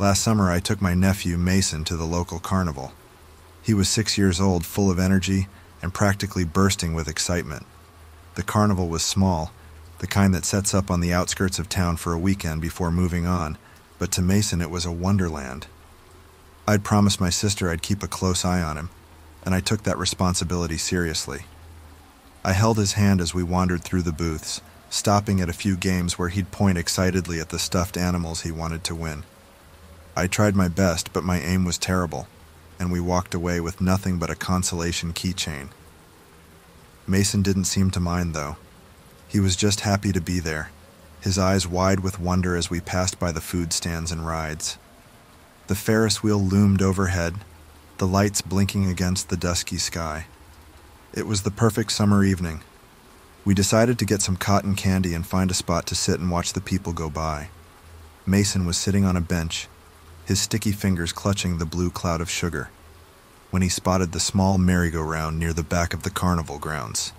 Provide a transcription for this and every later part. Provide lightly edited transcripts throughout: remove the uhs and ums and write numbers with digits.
Last summer, I took my nephew, Mason, to the local carnival. He was 6 years old, full of energy, and practically bursting with excitement. The carnival was small, the kind that sets up on the outskirts of town for a weekend before moving on, but to Mason it was a wonderland. I'd promised my sister I'd keep a close eye on him, and I took that responsibility seriously. I held his hand as we wandered through the booths, stopping at a few games where he'd point excitedly at the stuffed animals he wanted to win. I tried my best, but my aim was terrible, and we walked away with nothing but a consolation keychain. Mason didn't seem to mind, though. He was just happy to be there, his eyes wide with wonder as we passed by the food stands and rides. The Ferris wheel loomed overhead, the lights blinking against the dusky sky. It was the perfect summer evening. We decided to get some cotton candy and find a spot to sit and watch the people go by. Mason was sitting on a bench, his sticky fingers clutching the blue cloud of sugar, when he spotted the small merry-go-round near the back of the carnival grounds.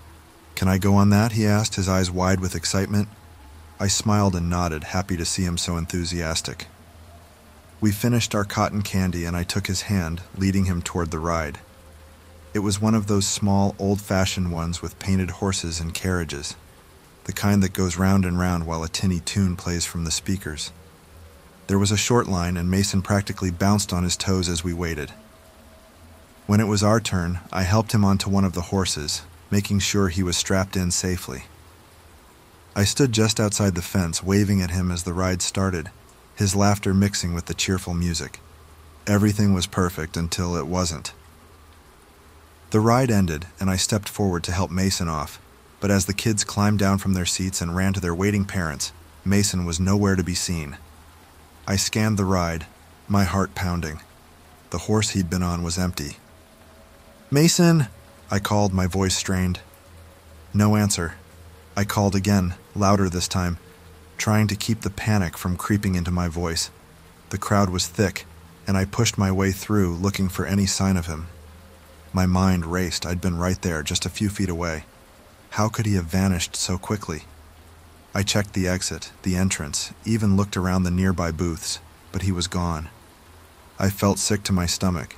"Can I go on that?" he asked, his eyes wide with excitement. I smiled and nodded, happy to see him so enthusiastic. We finished our cotton candy and I took his hand, leading him toward the ride. It was one of those small, old-fashioned ones with painted horses and carriages, the kind that goes round and round while a tinny tune plays from the speakers. There was a short line, and Mason practically bounced on his toes as we waited. When it was our turn, I helped him onto one of the horses, making sure he was strapped in safely. I stood just outside the fence, waving at him as the ride started, his laughter mixing with the cheerful music. Everything was perfect until it wasn't. The ride ended, and I stepped forward to help Mason off, but as the kids climbed down from their seats and ran to their waiting parents, Mason was nowhere to be seen. I scanned the ride, my heart pounding. The horse he'd been on was empty. "Mason!" I called, my voice strained. No answer. I called again, louder this time, trying to keep the panic from creeping into my voice. The crowd was thick, and I pushed my way through, looking for any sign of him. My mind raced. I'd been right there, just a few feet away. How could he have vanished so quickly? I checked the exit, the entrance, even looked around the nearby booths, but he was gone. I felt sick to my stomach.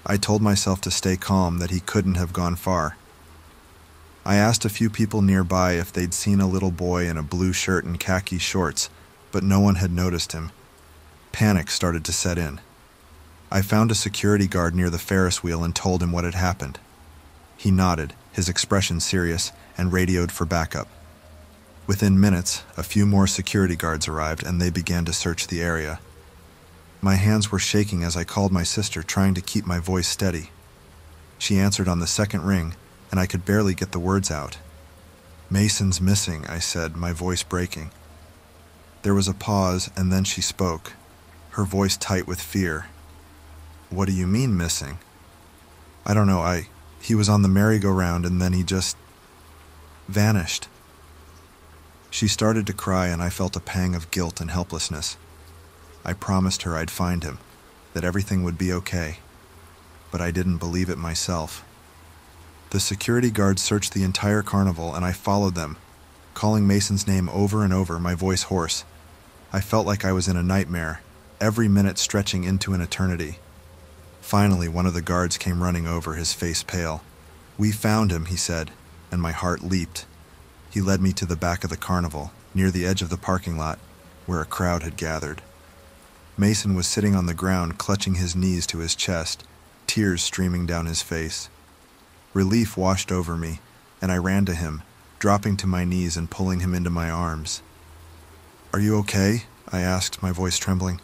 I told myself to stay calm, that he couldn't have gone far. I asked a few people nearby if they'd seen a little boy in a blue shirt and khaki shorts, but no one had noticed him. Panic started to set in. I found a security guard near the Ferris wheel and told him what had happened. He nodded, his expression serious, and radioed for backup. Within minutes, a few more security guards arrived and they began to search the area. My hands were shaking as I called my sister, trying to keep my voice steady. She answered on the second ring, and I could barely get the words out. "Mason's missing," I said, my voice breaking. There was a pause, and then she spoke, her voice tight with fear. "What do you mean, missing?" "I don't know, he was on the merry-go-round and then he just vanished." She started to cry and I felt a pang of guilt and helplessness. I promised her I'd find him, that everything would be okay, but I didn't believe it myself. The security guards searched the entire carnival and I followed them, calling Mason's name over and over, my voice hoarse. I felt like I was in a nightmare, every minute stretching into an eternity. Finally, one of the guards came running over, his face pale. "We found him," he said, and my heart leaped. He led me to the back of the carnival, near the edge of the parking lot, where a crowd had gathered. Mason was sitting on the ground, clutching his knees to his chest, tears streaming down his face. Relief washed over me, and I ran to him, dropping to my knees and pulling him into my arms. "Are you okay?" I asked, my voice trembling.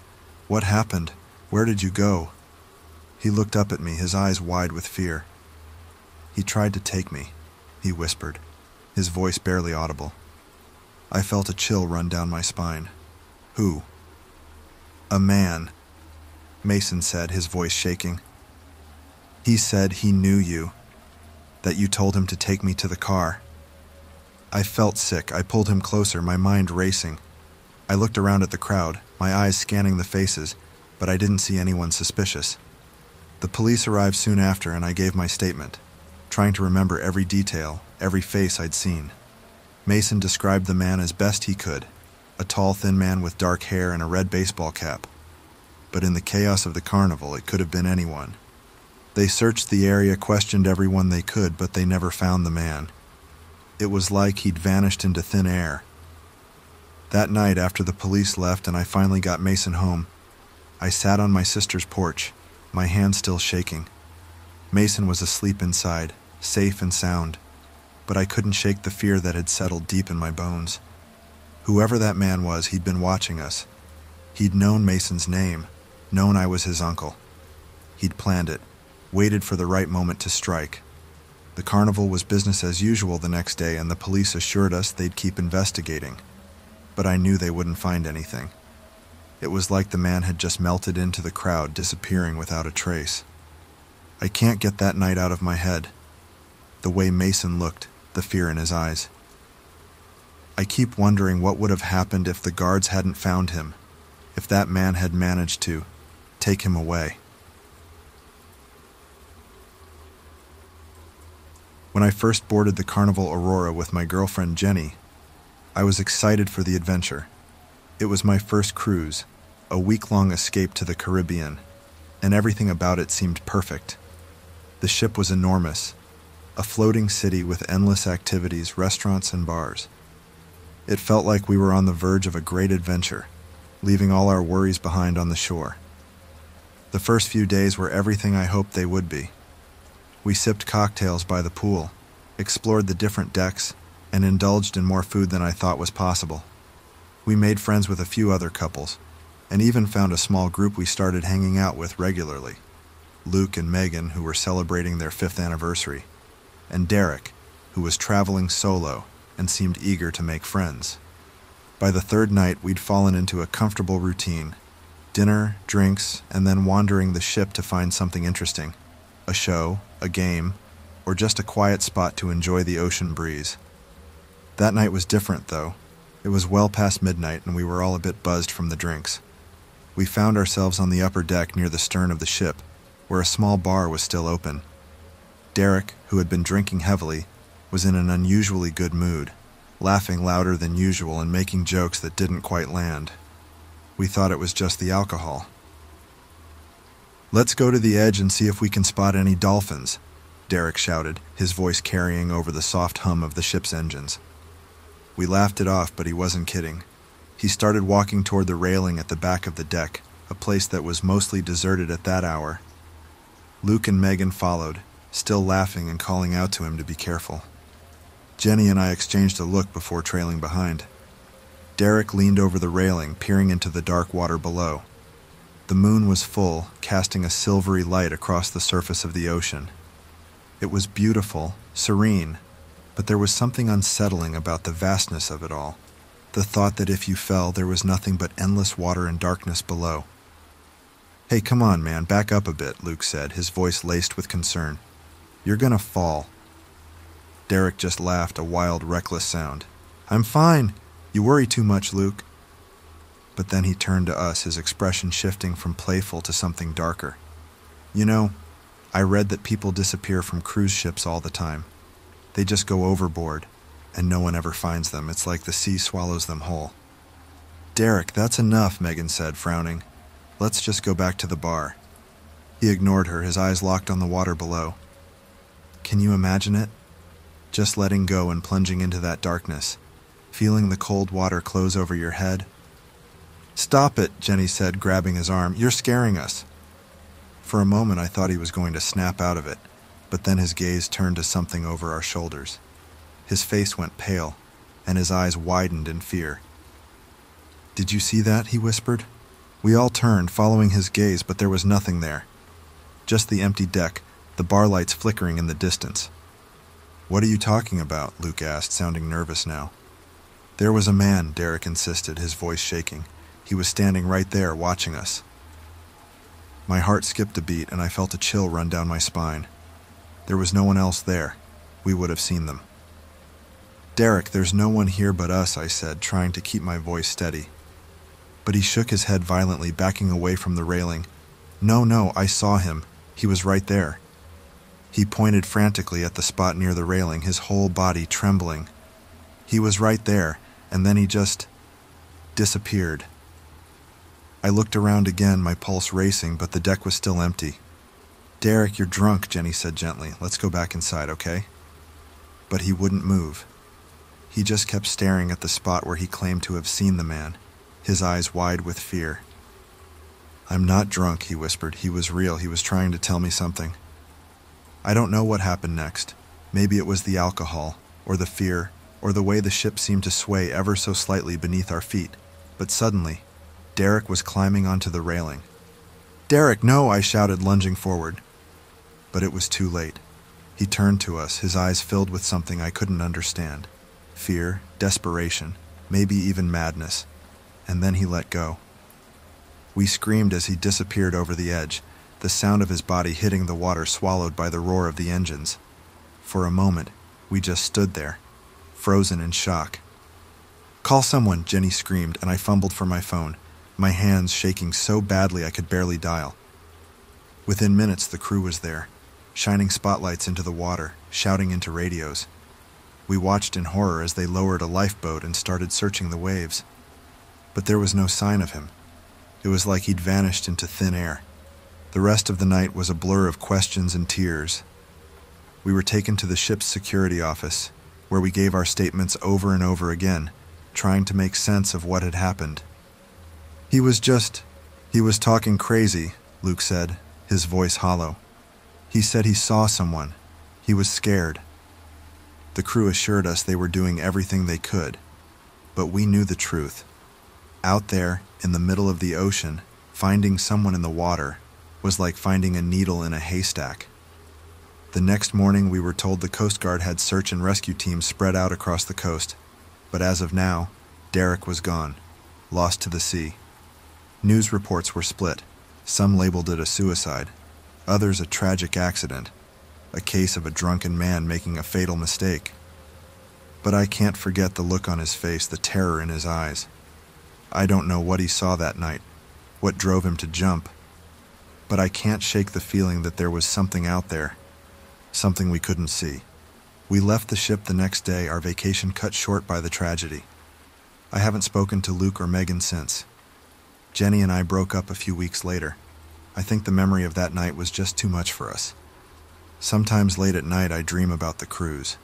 "What happened? Where did you go?" He looked up at me, his eyes wide with fear. "He tried to take me," he whispered, his voice barely audible. I felt a chill run down my spine. "Who?" "A man," Mason said, his voice shaking. "He said he knew you, that you told him to take me to the car." I felt sick. I pulled him closer, my mind racing. I looked around at the crowd, my eyes scanning the faces, but I didn't see anyone suspicious. The police arrived soon after and I gave my statement, trying to remember every detail, every face I'd seen. Mason described the man as best he could, a tall, thin man with dark hair and a red baseball cap. but in the chaos of the carnival, it could have been anyone. They searched the area, questioned everyone they could, but they never found the man. It was like he'd vanished into thin air. That night, after the police left and I finally got Mason home, I sat on my sister's porch, my hand still shaking. Mason was asleep inside, safe and sound, but I couldn't shake the fear that had settled deep in my bones. Whoever that man was, he'd been watching us. He'd known Mason's name, known I was his uncle. He'd planned it, waited for the right moment to strike. The carnival was business as usual the next day, and the police assured us they'd keep investigating. But I knew they wouldn't find anything. It was like the man had just melted into the crowd, disappearing without a trace. I can't get that night out of my head. The way Mason looked, the fear in his eyes. I keep wondering what would have happened if the guards hadn't found him, if that man had managed to take him away. When I first boarded the Carnival Aurora with my girlfriend Jenny, I was excited for the adventure. It was my first cruise, a week-long escape to the Caribbean, and everything about it seemed perfect. The ship was enormous, a floating city with endless activities, restaurants, and bars. It felt like we were on the verge of a great adventure, leaving all our worries behind on the shore. The first few days were everything I hoped they would be. We sipped cocktails by the pool, explored the different decks, and indulged in more food than I thought was possible. We made friends with a few other couples, and even found a small group we started hanging out with regularly. Luke and Megan, who were celebrating their 5th anniversary, and Derek, who was traveling solo and seemed eager to make friends. By the 3rd night, we'd fallen into a comfortable routine: dinner, drinks, and then wandering the ship to find something interesting. A show, a game, or just a quiet spot to enjoy the ocean breeze. That night was different, though. It was well past midnight, and we were all a bit buzzed from the drinks. We found ourselves on the upper deck near the stern of the ship, where a small bar was still open. Derek, who had been drinking heavily, was in an unusually good mood, laughing louder than usual and making jokes that didn't quite land. We thought it was just the alcohol. "Let's go to the edge and see if we can spot any dolphins," Derek shouted, his voice carrying over the soft hum of the ship's engines. We laughed it off, but he wasn't kidding. He started walking toward the railing at the back of the deck, a place that was mostly deserted at that hour. Luke and Megan followed, still laughing and calling out to him to be careful. Jenny and I exchanged a look before trailing behind. Derek leaned over the railing, peering into the dark water below. The moon was full, casting a silvery light across the surface of the ocean. It was beautiful, serene, but there was something unsettling about the vastness of it all. The thought that if you fell, there was nothing but endless water and darkness below. "Hey, come on, man, back up a bit," Luke said, his voice laced with concern. "You're gonna fall." Derek just laughed, a wild, reckless sound. "I'm fine. You worry too much, Luke." But then he turned to us, his expression shifting from playful to something darker. "You know, I read that people disappear from cruise ships all the time. They just go overboard, and no one ever finds them. It's like the sea swallows them whole." "Derek, that's enough," Megan said, frowning. "Let's just go back to the bar." He ignored her, his eyes locked on the water below. Can you imagine it? Just letting go and plunging into that darkness, feeling the cold water close over your head. "Stop it," Jenny said, grabbing his arm. "You're scaring us." For a moment I thought he was going to snap out of it, but then his gaze turned to something over our shoulders. His face went pale, and his eyes widened in fear. "Did you see that?" he whispered. We all turned, following his gaze, but there was nothing there. Just the empty deck, the bar lights flickering in the distance. "What are you talking about?" Luke asked, sounding nervous now. "There was a man," Derek insisted, his voice shaking. "He was standing right there, watching us." My heart skipped a beat, and I felt a chill run down my spine. There was no one else there. We would have seen them. "Derek, there's no one here but us," I said, trying to keep my voice steady. But he shook his head violently, backing away from the railing. No, I saw him. He was right there." He pointed frantically at the spot near the railing, his whole body trembling. "He was right there, and then he just disappeared." I looked around again, my pulse racing, but the deck was still empty. "Derek, you're drunk," Jenny said gently. "Let's go back inside, okay?" But he wouldn't move. He just kept staring at the spot where he claimed to have seen the man, his eyes wide with fear. "I'm not drunk," he whispered. "He was real. He was trying to tell me something." I don't know what happened next. Maybe it was the alcohol, or the fear, or the way the ship seemed to sway ever so slightly beneath our feet. But suddenly, Derek was climbing onto the railing. "Derek, no!" I shouted, lunging forward. But it was too late. He turned to us, his eyes filled with something I couldn't understand. Fear, desperation, maybe even madness. And then he let go. We screamed as he disappeared over the edge, the sound of his body hitting the water swallowed by the roar of the engines. For a moment, we just stood there, frozen in shock. "Call someone," Jenny screamed, and I fumbled for my phone, my hands shaking so badly I could barely dial. Within minutes, the crew was there, shining spotlights into the water, shouting into radios. We watched in horror as they lowered a lifeboat and started searching the waves. But there was no sign of him. It was like he'd vanished into thin air. The rest of the night was a blur of questions and tears. We were taken to the ship's security office, where we gave our statements over and over again, trying to make sense of what had happened. He was talking crazy," Luke said, his voice hollow. "He said he saw someone. He was scared." The crew assured us they were doing everything they could, but we knew the truth. Out there, in the middle of the ocean, finding someone in the water was like finding a needle in a haystack. The next morning, we were told the Coast Guard had search and rescue teams spread out across the coast, but as of now, Derek was gone, lost to the sea. News reports were split. Some labeled it a suicide, others a tragic accident, a case of a drunken man making a fatal mistake. But I can't forget the look on his face, the terror in his eyes. I don't know what he saw that night, what drove him to jump, but I can't shake the feeling that there was something out there, something we couldn't see. We left the ship the next day, our vacation cut short by the tragedy. I haven't spoken to Luke or Megan since. Jenny and I broke up a few weeks later. I think the memory of that night was just too much for us. Sometimes late at night I dream about the cruise.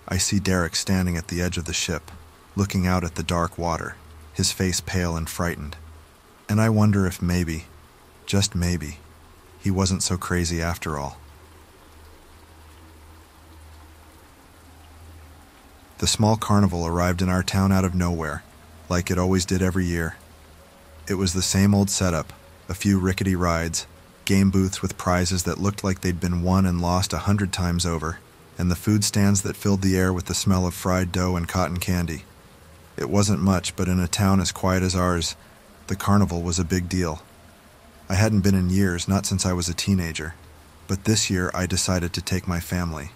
I see Derek standing at the edge of the ship, looking out at the dark water, his face pale and frightened. And I wonder if maybe, just maybe, he wasn't so crazy after all. The small carnival arrived in our town out of nowhere, like it always did every year. It was the same old setup, a few rickety rides, game booths with prizes that looked like they'd been won and lost 100 times over, and the food stands that filled the air with the smell of fried dough and cotton candy. It wasn't much, but in a town as quiet as ours, the carnival was a big deal. I hadn't been in years, not since I was a teenager, but this year I decided to take my family.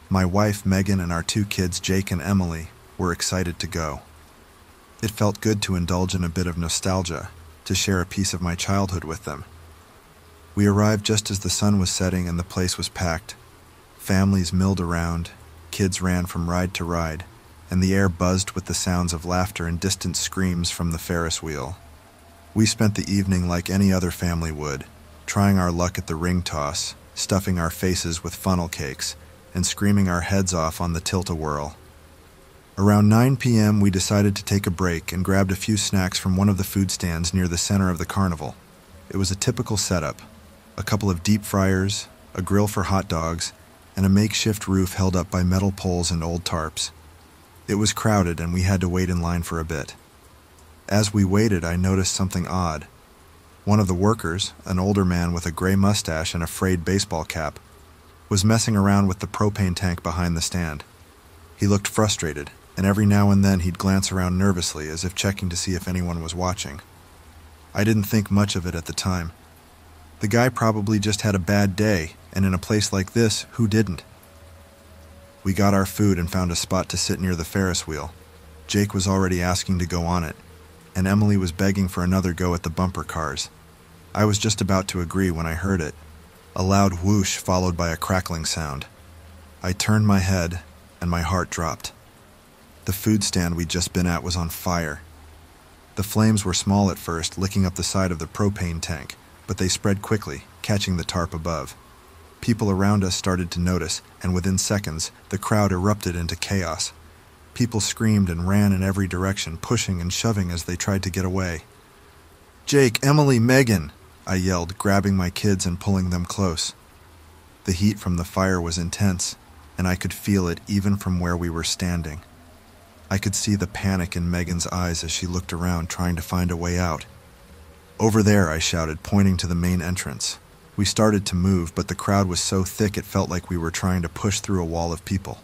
My wife, Megan, and our 2 kids, Jake and Emily, were excited to go. It felt good to indulge in a bit of nostalgia, to share a piece of my childhood with them. We arrived just as the sun was setting and the place was packed. Families milled around, kids ran from ride to ride, and the air buzzed with the sounds of laughter and distant screams from the Ferris wheel. We spent the evening like any other family would, trying our luck at the ring toss, stuffing our faces with funnel cakes, and screaming our heads off on the tilt-a-whirl. Around 9 p.m., we decided to take a break and grabbed a few snacks from one of the food stands near the center of the carnival. It was a typical setup: a couple of deep fryers, a grill for hot dogs, and a makeshift roof held up by metal poles and old tarps. It was crowded, and we had to wait in line for a bit. As we waited, I noticed something odd. One of the workers, an older man with a gray mustache and a frayed baseball cap, was messing around with the propane tank behind the stand. He looked frustrated, and every now and then he'd glance around nervously as if checking to see if anyone was watching. I didn't think much of it at the time. The guy probably just had a bad day, and in a place like this, who didn't? We got our food and found a spot to sit near the Ferris wheel. Jake was already asking to go on it, and Emily was begging for another go at the bumper cars. I was just about to agree when I heard it. A loud whoosh followed by a crackling sound. I turned my head, and my heart dropped. The food stand we'd just been at was on fire. The flames were small at first, licking up the side of the propane tank, but they spread quickly, catching the tarp above. People around us started to notice, and within seconds, the crowd erupted into chaos. People screamed and ran in every direction, pushing and shoving as they tried to get away. "Jake, Emily, Megan!" I yelled, grabbing my kids and pulling them close. The heat from the fire was intense, and I could feel it even from where we were standing. I could see the panic in Megan's eyes as she looked around, trying to find a way out. "Over there," I shouted, pointing to the main entrance. We started to move, but the crowd was so thick it felt like we were trying to push through a wall of people.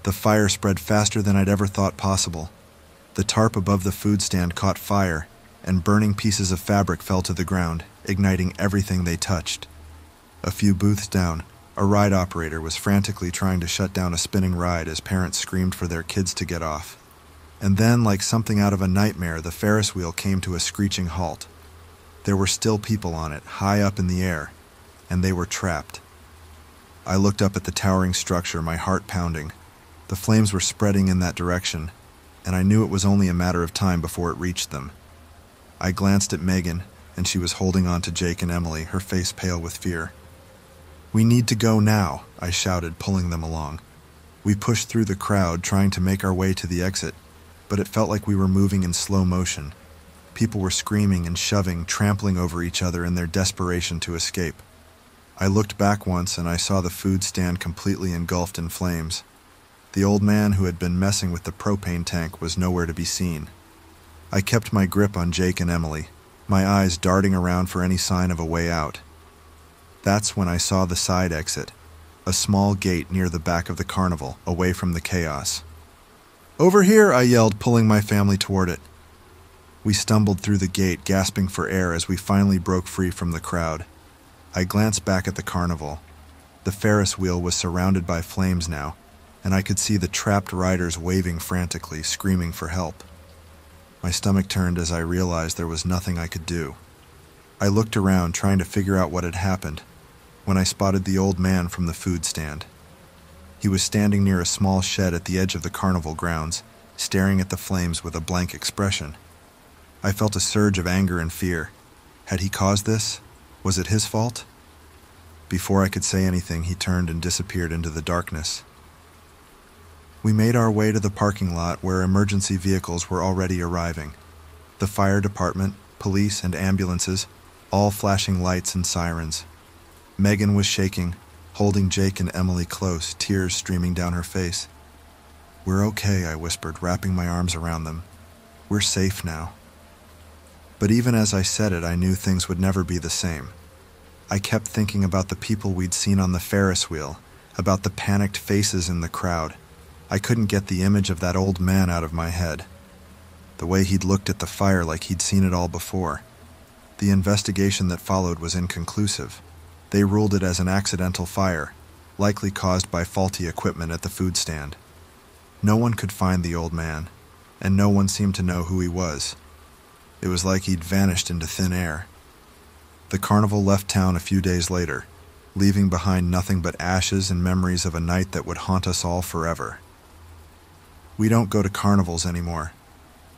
The fire spread faster than I'd ever thought possible. The tarp above the food stand caught fire, and burning pieces of fabric fell to the ground, igniting everything they touched. A few booths down, a ride operator was frantically trying to shut down a spinning ride as parents screamed for their kids to get off. And then, like something out of a nightmare, the Ferris wheel came to a screeching halt. There were still people on it, high up in the air, and they were trapped. I looked up at the towering structure, my heart pounding. The flames were spreading in that direction, and I knew it was only a matter of time before it reached them. I glanced at Megan, and she was holding on to Jake and Emily, her face pale with fear. "We need to go now," I shouted, pulling them along. We pushed through the crowd, trying to make our way to the exit, but it felt like we were moving in slow motion. People were screaming and shoving, trampling over each other in their desperation to escape. I looked back once, and I saw the food stand completely engulfed in flames. The old man who had been messing with the propane tank was nowhere to be seen. I kept my grip on Jake and Emily, my eyes darting around for any sign of a way out. That's when I saw the side exit, a small gate near the back of the carnival, away from the chaos. "Over here!" I yelled, pulling my family toward it. We stumbled through the gate, gasping for air as we finally broke free from the crowd. I glanced back at the carnival. The Ferris wheel was surrounded by flames now, and I could see the trapped riders waving frantically, screaming for help. My stomach turned as I realized there was nothing I could do. I looked around, trying to figure out what had happened, when I spotted the old man from the food stand. He was standing near a small shed at the edge of the carnival grounds, staring at the flames with a blank expression. I felt a surge of anger and fear. Had he caused this? Was it his fault? Before I could say anything, he turned and disappeared into the darkness. We made our way to the parking lot where emergency vehicles were already arriving. The fire department, police, and ambulances, all flashing lights and sirens. Megan was shaking, holding Jake and Emily close, tears streaming down her face. "We're okay," I whispered, wrapping my arms around them. "We're safe now." But even as I said it, I knew things would never be the same. I kept thinking about the people we'd seen on the Ferris wheel, about the panicked faces in the crowd. I couldn't get the image of that old man out of my head. The way he'd looked at the fire like he'd seen it all before. The investigation that followed was inconclusive. They ruled it as an accidental fire, likely caused by faulty equipment at the food stand. No one could find the old man, and no one seemed to know who he was. It was like he'd vanished into thin air. The carnival left town a few days later, leaving behind nothing but ashes and memories of a night that would haunt us all forever. We don't go to carnivals anymore.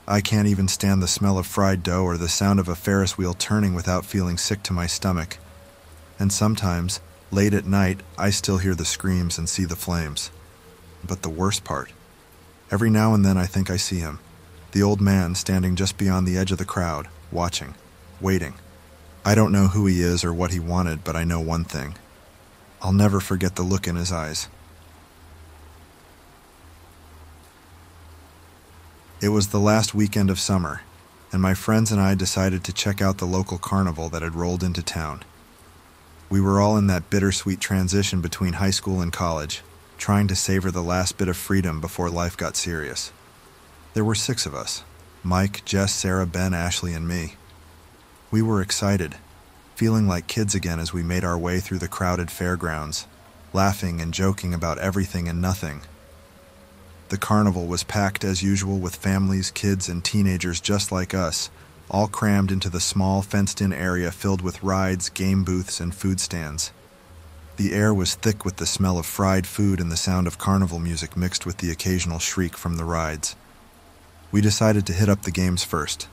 I can't even stand the smell of fried dough or the sound of a Ferris wheel turning without feeling sick to my stomach. And sometimes, late at night, I still hear the screams and see the flames. But the worst part, every now and then I think I see him, the old man standing just beyond the edge of the crowd, watching, waiting. I don't know who he is or what he wanted, but I know one thing. I'll never forget the look in his eyes. It was the last weekend of summer, and my friends and I decided to check out the local carnival that had rolled into town. We were all in that bittersweet transition between high school and college, trying to savor the last bit of freedom before life got serious. There were 6 of us: Mike, Jess, Sarah, Ben, Ashley, and me. We were excited, feeling like kids again as we made our way through the crowded fairgrounds, laughing and joking about everything and nothing. The carnival was packed as usual with families, kids, and teenagers just like us, all crammed into the small, fenced-in area filled with rides, game booths, and food stands. The air was thick with the smell of fried food and the sound of carnival music mixed with the occasional shriek from the rides. We decided to hit up the games first,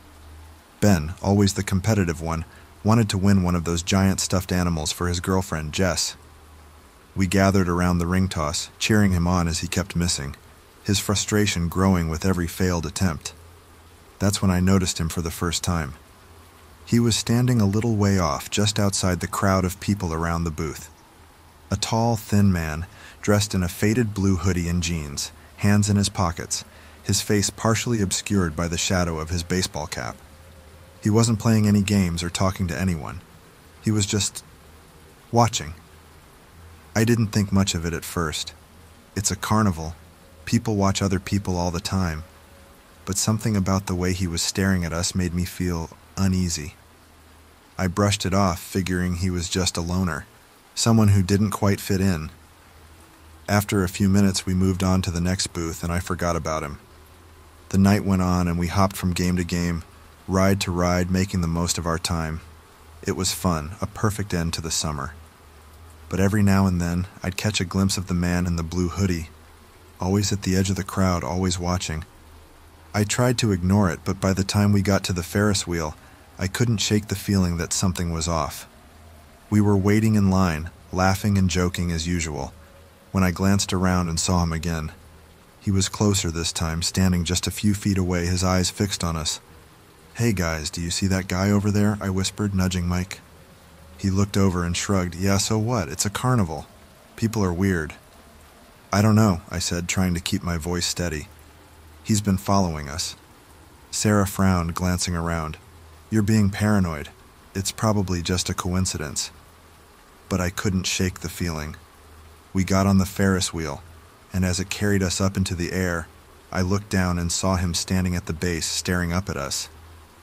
Ben, always the competitive one, wanted to win one of those giant stuffed animals for his girlfriend, Jess. We gathered around the ring toss, cheering him on as he kept missing, his frustration growing with every failed attempt. That's when I noticed him for the first time. He was standing a little way off, just outside the crowd of people around the booth. A tall, thin man, dressed in a faded blue hoodie and jeans, hands in his pockets, his face partially obscured by the shadow of his baseball cap. He wasn't playing any games or talking to anyone. He was just watching. I didn't think much of it at first. It's a carnival. People watch other people all the time. But something about the way he was staring at us made me feel uneasy. I brushed it off, figuring he was just a loner, someone who didn't quite fit in. After a few minutes, we moved on to the next booth, and I forgot about him. The night went on, and we hopped from game to game, ride to ride, making the most of our time. It was fun, a perfect end to the summer. But every now and then, I'd catch a glimpse of the man in the blue hoodie, always at the edge of the crowd, always watching. I tried to ignore it, but by the time we got to the Ferris wheel, I couldn't shake the feeling that something was off. We were waiting in line, laughing and joking as usual, when I glanced around and saw him again. He was closer this time, standing just a few feet away, his eyes fixed on us. "Hey guys, do you see that guy over there?" I whispered, nudging Mike. He looked over and shrugged. "Yeah, so what? It's a carnival. People are weird." "I don't know," I said, trying to keep my voice steady. "He's been following us." Sarah frowned, glancing around. "You're being paranoid. It's probably just a coincidence." But I couldn't shake the feeling. We got on the Ferris wheel, and as it carried us up into the air, I looked down and saw him standing at the base, staring up at us.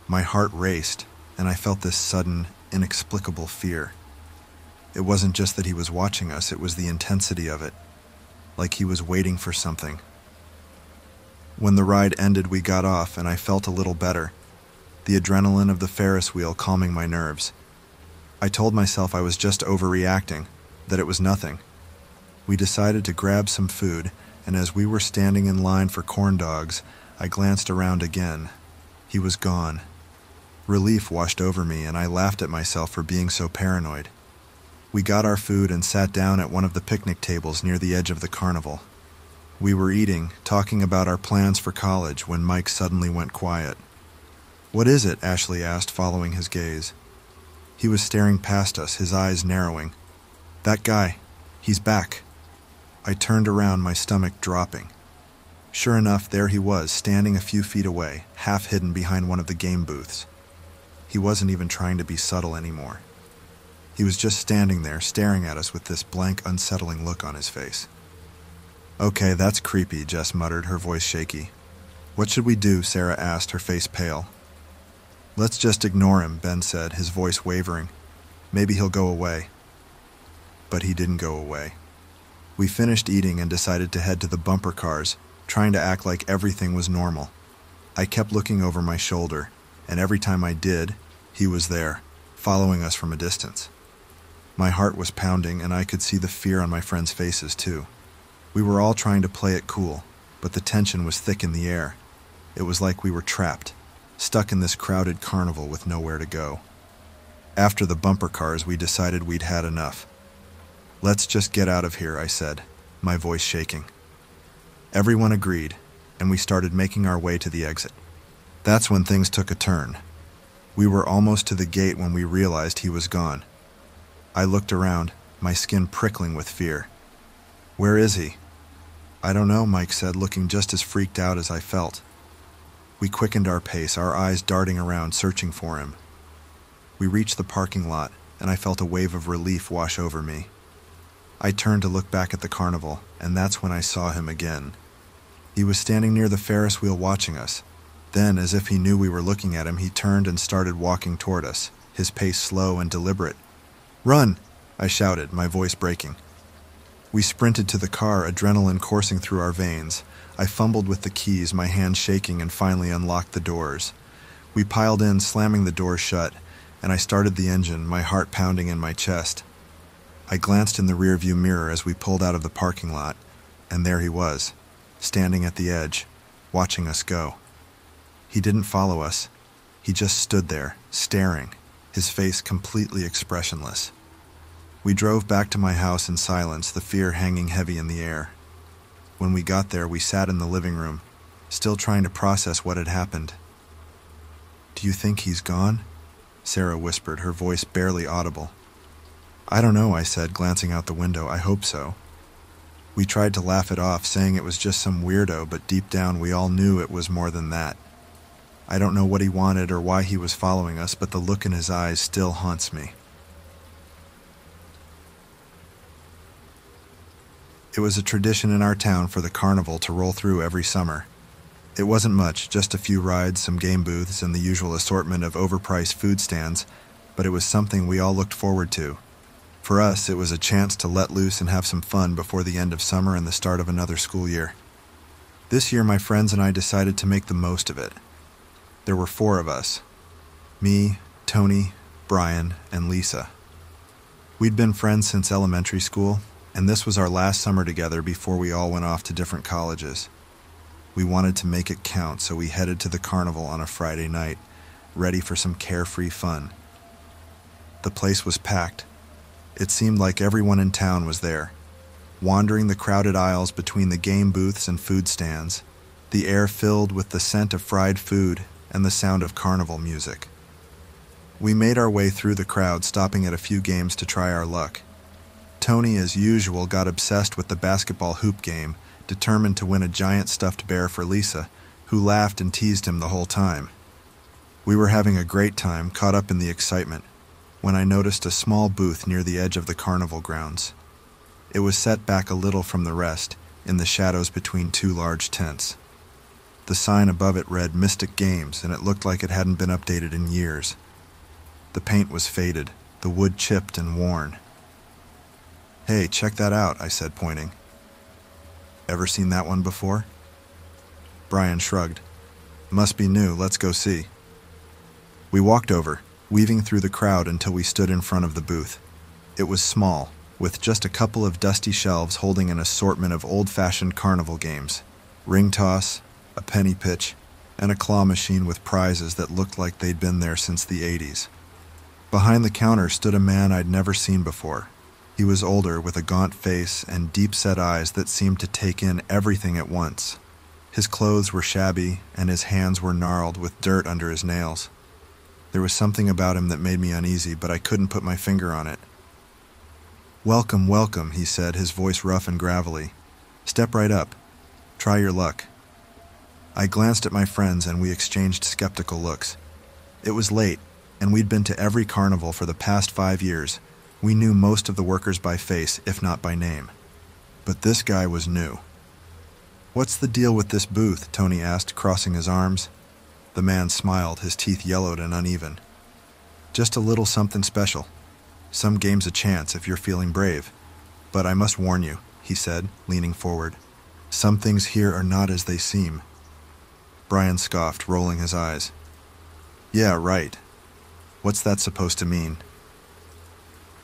My heart raced, and I felt this sudden, inexplicable fear. It wasn't just that he was watching us, it was the intensity of it, like he was waiting for something. When the ride ended, we got off, and I felt a little better, the adrenaline of the Ferris wheel calming my nerves. I told myself I was just overreacting, that it was nothing. We decided to grab some food, and as we were standing in line for corn dogs, I glanced around again. He was gone. Relief washed over me, and I laughed at myself for being so paranoid. We got our food and sat down at one of the picnic tables near the edge of the carnival. We were eating, talking about our plans for college, when Mike suddenly went quiet. "What is it?" Ashley asked, following his gaze. He was staring past us, his eyes narrowing. "That guy. He's back." I turned around, my stomach dropping. Sure enough, there he was, standing a few feet away, half hidden behind one of the game booths. He wasn't even trying to be subtle anymore. He was just standing there, staring at us with this blank, unsettling look on his face. "Okay, that's creepy," Jess muttered, her voice shaky. "What should we do?" Sarah asked, her face pale. "Let's just ignore him," Ben said, his voice wavering. "Maybe he'll go away." But he didn't go away. We finished eating and decided to head to the bumper cars, trying to act like everything was normal. I kept looking over my shoulder, and every time I did, he was there, following us from a distance. My heart was pounding, and I could see the fear on my friends' faces, too. We were all trying to play it cool, but the tension was thick in the air. It was like we were trapped, stuck in this crowded carnival with nowhere to go. After the bumper cars, we decided we'd had enough. "Let's just get out of here," I said, my voice shaking. Everyone agreed, and we started making our way to the exit. That's when things took a turn. We were almost to the gate when we realized he was gone. I looked around, my skin prickling with fear. "Where is he?" "I don't know," Mike said, looking just as freaked out as I felt. We quickened our pace, our eyes darting around, searching for him. We reached the parking lot, and I felt a wave of relief wash over me. I turned to look back at the carnival, and that's when I saw him again. He was standing near the Ferris wheel watching us. Then, as if he knew we were looking at him, he turned and started walking toward us, his pace slow and deliberate. "Run!" I shouted, my voice breaking. We sprinted to the car, adrenaline coursing through our veins. I fumbled with the keys, my hands shaking, and finally unlocked the doors. We piled in, slamming the doors shut, and I started the engine, my heart pounding in my chest. I glanced in the rearview mirror as we pulled out of the parking lot, and there he was, standing at the edge, watching us go. He didn't follow us. He just stood there, staring, his face completely expressionless. We drove back to my house in silence, the fear hanging heavy in the air. When we got there, we sat in the living room, still trying to process what had happened. "Do you think he's gone?" Sarah whispered, her voice barely audible. "I don't know," I said, glancing out the window. "I hope so." We tried to laugh it off, saying it was just some weirdo, but deep down we all knew it was more than that. I don't know what he wanted or why he was following us, but the look in his eyes still haunts me. It was a tradition in our town for the carnival to roll through every summer. It wasn't much, just a few rides, some game booths, and the usual assortment of overpriced food stands, but it was something we all looked forward to. For us, it was a chance to let loose and have some fun before the end of summer and the start of another school year. This year, my friends and I decided to make the most of it. There were 4 of us: me, Tony, Brian, and Lisa. We'd been friends since elementary school, and this was our last summer together before we all went off to different colleges. We wanted to make it count, so we headed to the carnival on a Friday night, ready for some carefree fun. The place was packed. It seemed like everyone in town was there, wandering the crowded aisles between the game booths and food stands, the air filled with the scent of fried food and the sound of carnival music. We made our way through the crowd, stopping at a few games to try our luck. Tony, as usual, got obsessed with the basketball hoop game, determined to win a giant stuffed bear for Lisa, who laughed and teased him the whole time. We were having a great time, caught up in the excitement, when I noticed a small booth near the edge of the carnival grounds. It was set back a little from the rest, in the shadows between 2 large tents. The sign above it read Mystic Games, and it looked like it hadn't been updated in years. The paint was faded, the wood chipped and worn. "Hey, check that out," I said, pointing. "Ever seen that one before?" Brian shrugged. "Must be new, let's go see." We walked over, weaving through the crowd until we stood in front of the booth. It was small, with just a couple of dusty shelves holding an assortment of old-fashioned carnival games: ring toss, a penny pitch, and a claw machine with prizes that looked like they'd been there since the 80s. Behind the counter stood a man I'd never seen before. He was older, with a gaunt face and deep-set eyes that seemed to take in everything at once. His clothes were shabby, and his hands were gnarled with dirt under his nails. There was something about him that made me uneasy, but I couldn't put my finger on it. "Welcome, welcome," he said, his voice rough and gravelly. "Step right up. Try your luck." I glanced at my friends, and we exchanged skeptical looks. It was late, and we'd been to every carnival for the past 5 years. We knew most of the workers by face, if not by name. But this guy was new. "What's the deal with this booth?" Tony asked, crossing his arms. The man smiled, his teeth yellowed and uneven. "Just a little something special. Some games a chance if you're feeling brave. But I must warn you," he said, leaning forward. "Some things here are not as they seem." Brian scoffed, rolling his eyes. "Yeah, right. What's that supposed to mean?"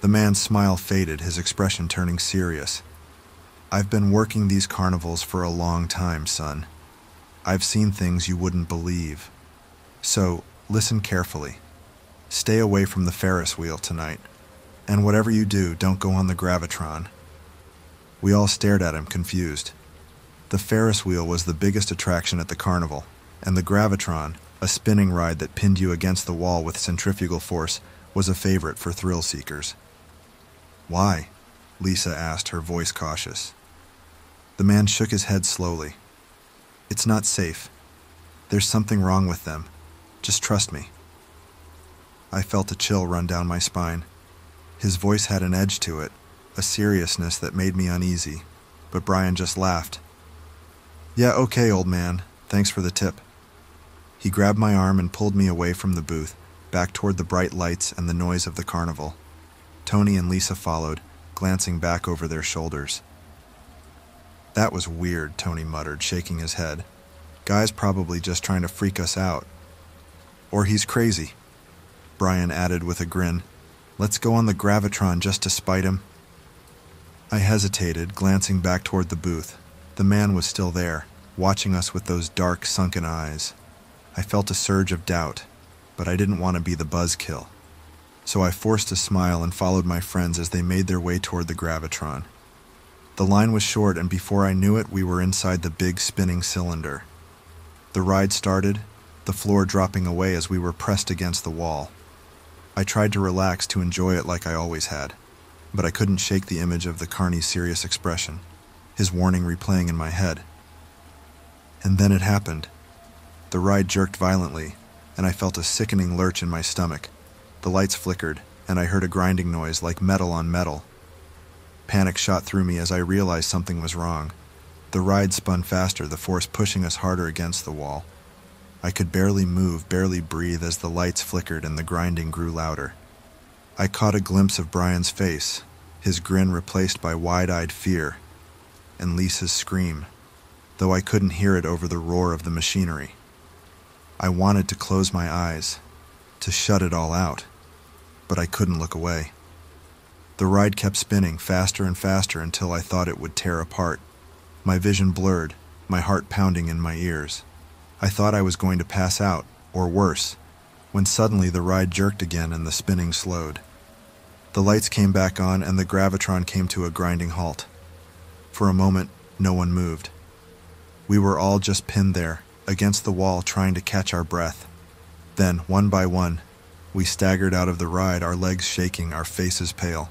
The man's smile faded, his expression turning serious. "I've been working these carnivals for a long time, son. I've seen things you wouldn't believe. So, listen carefully. Stay away from the Ferris wheel tonight. And whatever you do, don't go on the gravitron." We all stared at him, confused. The Ferris wheel was the biggest attraction at the carnival, and the gravitron, a spinning ride that pinned you against the wall with centrifugal force, was a favorite for thrill seekers. "Why?" Lisa asked, her voice cautious. The man shook his head slowly. "It's not safe. There's something wrong with them. Just trust me." I felt a chill run down my spine. His voice had an edge to it, a seriousness that made me uneasy, but Brian just laughed. "Yeah, okay, old man. Thanks for the tip." He grabbed my arm and pulled me away from the booth, back toward the bright lights and the noise of the carnival. Tony and Lisa followed, glancing back over their shoulders. "That was weird," Tony muttered, shaking his head. "Guy's probably just trying to freak us out. Or he's crazy," Brian added with a grin. "Let's go on the gravitron just to spite him." I hesitated, glancing back toward the booth. The man was still there, watching us with those dark, sunken eyes. I felt a surge of doubt. but I didn't want to be the buzzkill. So I forced a smile and followed my friends as they made their way toward the gravitron. The line was short, and before I knew it, we were inside the big spinning cylinder. The ride started, the floor dropping away as we were pressed against the wall. I tried to relax to enjoy it like I always had, but I couldn't shake the image of the Carny's serious expression, his warning replaying in my head. And then it happened. The ride jerked violently, and I felt a sickening lurch in my stomach. The lights flickered, and I heard a grinding noise like metal on metal. Panic shot through me as I realized something was wrong. The ride spun faster, the force pushing us harder against the wall. I could barely move, barely breathe as the lights flickered and the grinding grew louder. I caught a glimpse of Brian's face, his grin replaced by wide-eyed fear, and Lisa's scream, though I couldn't hear it over the roar of the machinery. I wanted to close my eyes, to shut it all out, but I couldn't look away. The ride kept spinning faster and faster until I thought it would tear apart. My vision blurred, my heart pounding in my ears. I thought I was going to pass out, or worse, when suddenly the ride jerked again and the spinning slowed. The lights came back on and the gravitron came to a grinding halt. For a moment, no one moved. We were all just pinned there, against the wall, trying to catch our breath. Then, one by one, we staggered out of the ride, our legs shaking, our faces pale.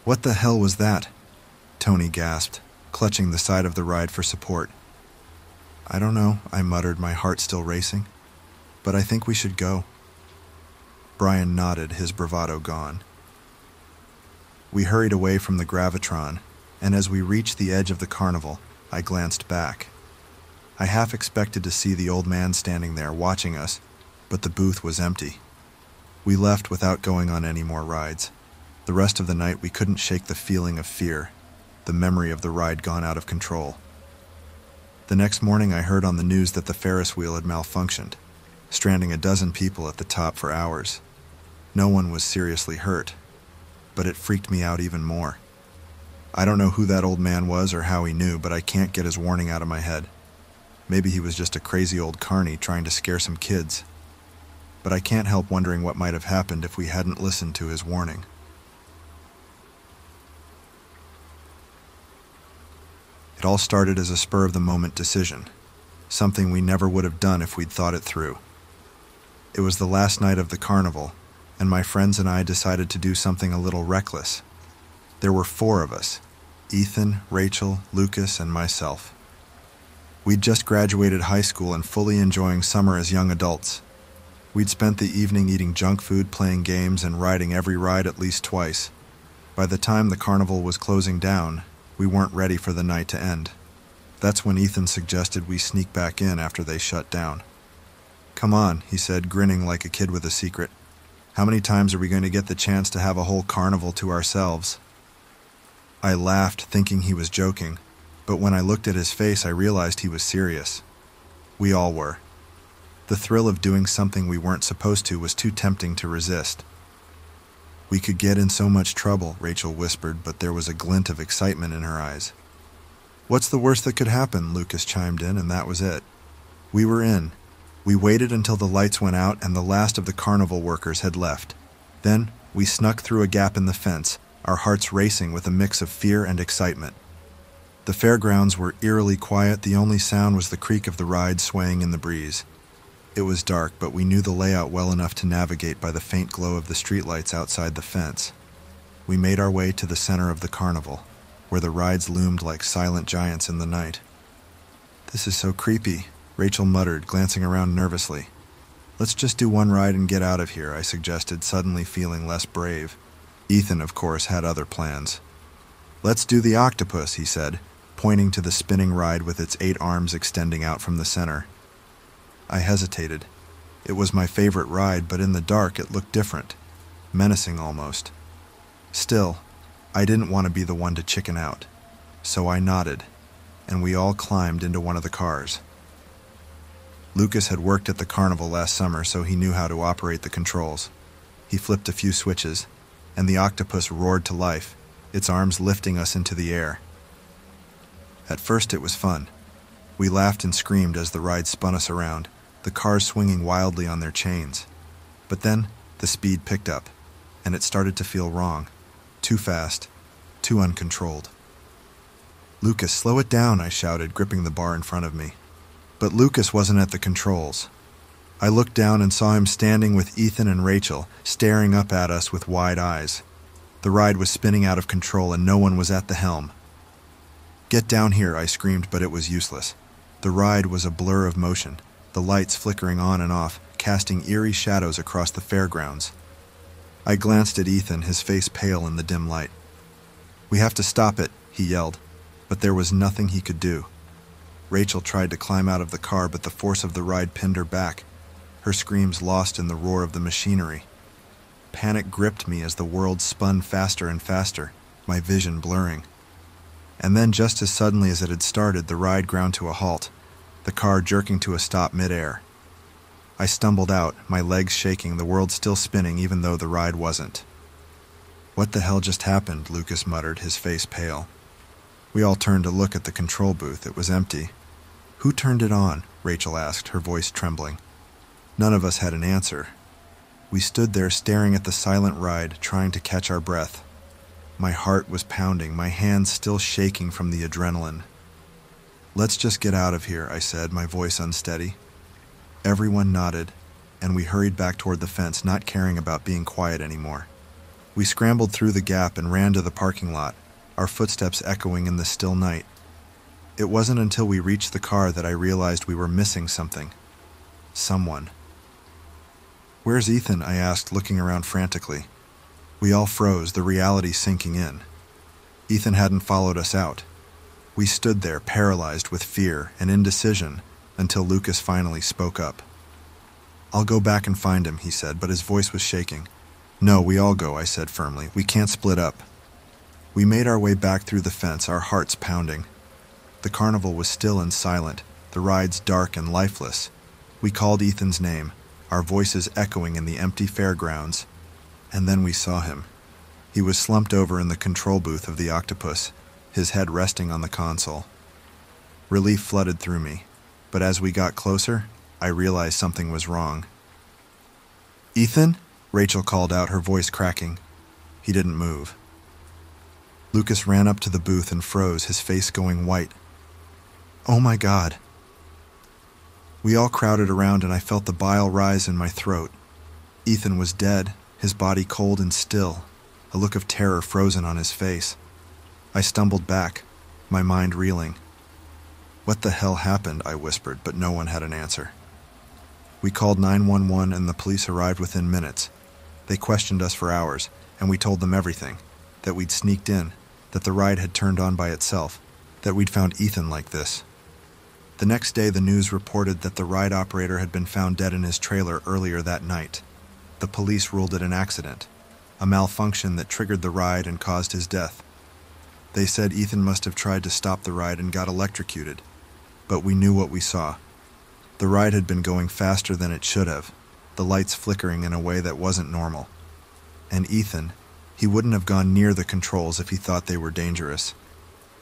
"What the hell was that?" Tony gasped, clutching the side of the ride for support. "I don't know," I muttered, my heart still racing. "But I think we should go." Brian nodded, his bravado gone. We hurried away from the gravitron, and as we reached the edge of the carnival, I glanced back. I half expected to see the old man standing there watching us, but the booth was empty. We left without going on any more rides. The rest of the night we couldn't shake the feeling of fear, the memory of the ride gone out of control. The next morning I heard on the news that the Ferris wheel had malfunctioned, stranding a dozen people at the top for hours. No one was seriously hurt, but it freaked me out even more. I don't know who that old man was or how he knew, but I can't get his warning out of my head. Maybe he was just a crazy old Carny trying to scare some kids. But I can't help wondering what might have happened if we hadn't listened to his warning. It all started as a spur-of-the-moment decision, something we never would have done if we'd thought it through. It was the last night of the carnival, and my friends and I decided to do something a little reckless. There were 4 of us: Ethan, Rachel, Lucas, and myself. We'd just graduated high school and fully enjoying summer as young adults. We'd spent the evening eating junk food, playing games, and riding every ride at least twice. By the time the carnival was closing down, we weren't ready for the night to end. That's when Ethan suggested we sneak back in after they shut down. "Come on," he said, grinning like a kid with a secret. "How many times are we going to get the chance to have a whole carnival to ourselves?" I laughed, thinking he was joking, but when I looked at his face, I realized he was serious. We all were. The thrill of doing something we weren't supposed to was too tempting to resist. "We could get in so much trouble," Rachel whispered, but there was a glint of excitement in her eyes. "What's the worst that could happen?" Lucas chimed in, and that was it. We were in. We waited until the lights went out and the last of the carnival workers had left. Then we snuck through a gap in the fence, our hearts racing with a mix of fear and excitement. The fairgrounds were eerily quiet. The only sound was the creak of the ride swaying in the breeze. It was dark, but we knew the layout well enough to navigate by the faint glow of the streetlights outside the fence. We made our way to the center of the carnival, where the rides loomed like silent giants in the night. "This is so creepy," Rachel muttered, glancing around nervously. "Let's just do one ride and get out of here," I suggested, suddenly feeling less brave. Ethan, of course, had other plans. "Let's do the octopus," he said, pointing to the spinning ride with its 8 arms extending out from the center. I hesitated. It was my favorite ride, but in the dark it looked different, menacing almost. Still, I didn't want to be the one to chicken out, so I nodded, and we all climbed into one of the cars. Lucas had worked at the carnival last summer, so he knew how to operate the controls. He flipped a few switches, and the octopus roared to life, its arms lifting us into the air. At first it was fun. We laughed and screamed as the ride spun us around, the cars swinging wildly on their chains. But then, the speed picked up, and it started to feel wrong. Too fast, too uncontrolled. "Lucas, slow it down," I shouted, gripping the bar in front of me. But Lucas wasn't at the controls. I looked down and saw him standing with Ethan and Rachel, staring up at us with wide eyes. The ride was spinning out of control and no one was at the helm. "Get down here," I screamed, but it was useless. The ride was a blur of motion, the lights flickering on and off, casting eerie shadows across the fairgrounds. I glanced at Ethan, his face pale in the dim light. "We have to stop it," he yelled, but there was nothing he could do. Rachel tried to climb out of the car, but the force of the ride pinned her back, her screams lost in the roar of the machinery. Panic gripped me as the world spun faster and faster, my vision blurring. And then, just as suddenly as it had started, the ride ground to a halt, the car jerking to a stop mid-air. I stumbled out, my legs shaking, the world still spinning even though the ride wasn't. "What the hell just happened?" Lucas muttered, his face pale. We all turned to look at the control booth. It was empty. "Who turned it on?" Rachel asked, her voice trembling. None of us had an answer. We stood there staring at the silent ride, trying to catch our breath. My heart was pounding, my hands still shaking from the adrenaline. "Let's just get out of here," I said, my voice unsteady. Everyone nodded, and we hurried back toward the fence, not caring about being quiet anymore. We scrambled through the gap and ran to the parking lot, our footsteps echoing in the still night. It wasn't until we reached the car that I realized we were missing something. Someone. "Where's Ethan?" I asked, looking around frantically. We all froze, the reality sinking in. Ethan hadn't followed us out. We stood there, paralyzed with fear and indecision, until Lucas finally spoke up. "I'll go back and find him," he said, but his voice was shaking. "No, we all go," I said firmly. "We can't split up." We made our way back through the fence, our hearts pounding. The carnival was still and silent, the rides dark and lifeless. We called Ethan's name, our voices echoing in the empty fairgrounds, and then we saw him. He was slumped over in the control booth of the octopus, his head resting on the console. Relief flooded through me, but as we got closer, I realized something was wrong. "Ethan?" Rachel called out, her voice cracking. He didn't move. Lucas ran up to the booth and froze, his face going white. "Oh my God." We all crowded around and I felt the bile rise in my throat. Ethan was dead, his body cold and still, a look of terror frozen on his face. I stumbled back, my mind reeling. "What the hell happened?" I whispered, but no one had an answer. We called 911 and the police arrived within minutes. They questioned us for hours, and we told them everything, that we'd sneaked in, that the ride had turned on by itself, that we'd found Ethan like this. The next day, the news reported that the ride operator had been found dead in his trailer earlier that night. The police ruled it an accident, a malfunction that triggered the ride and caused his death. They said Ethan must have tried to stop the ride and got electrocuted, but we knew what we saw. The ride had been going faster than it should have, the lights flickering in a way that wasn't normal. And Ethan, he wouldn't have gone near the controls if he thought they were dangerous.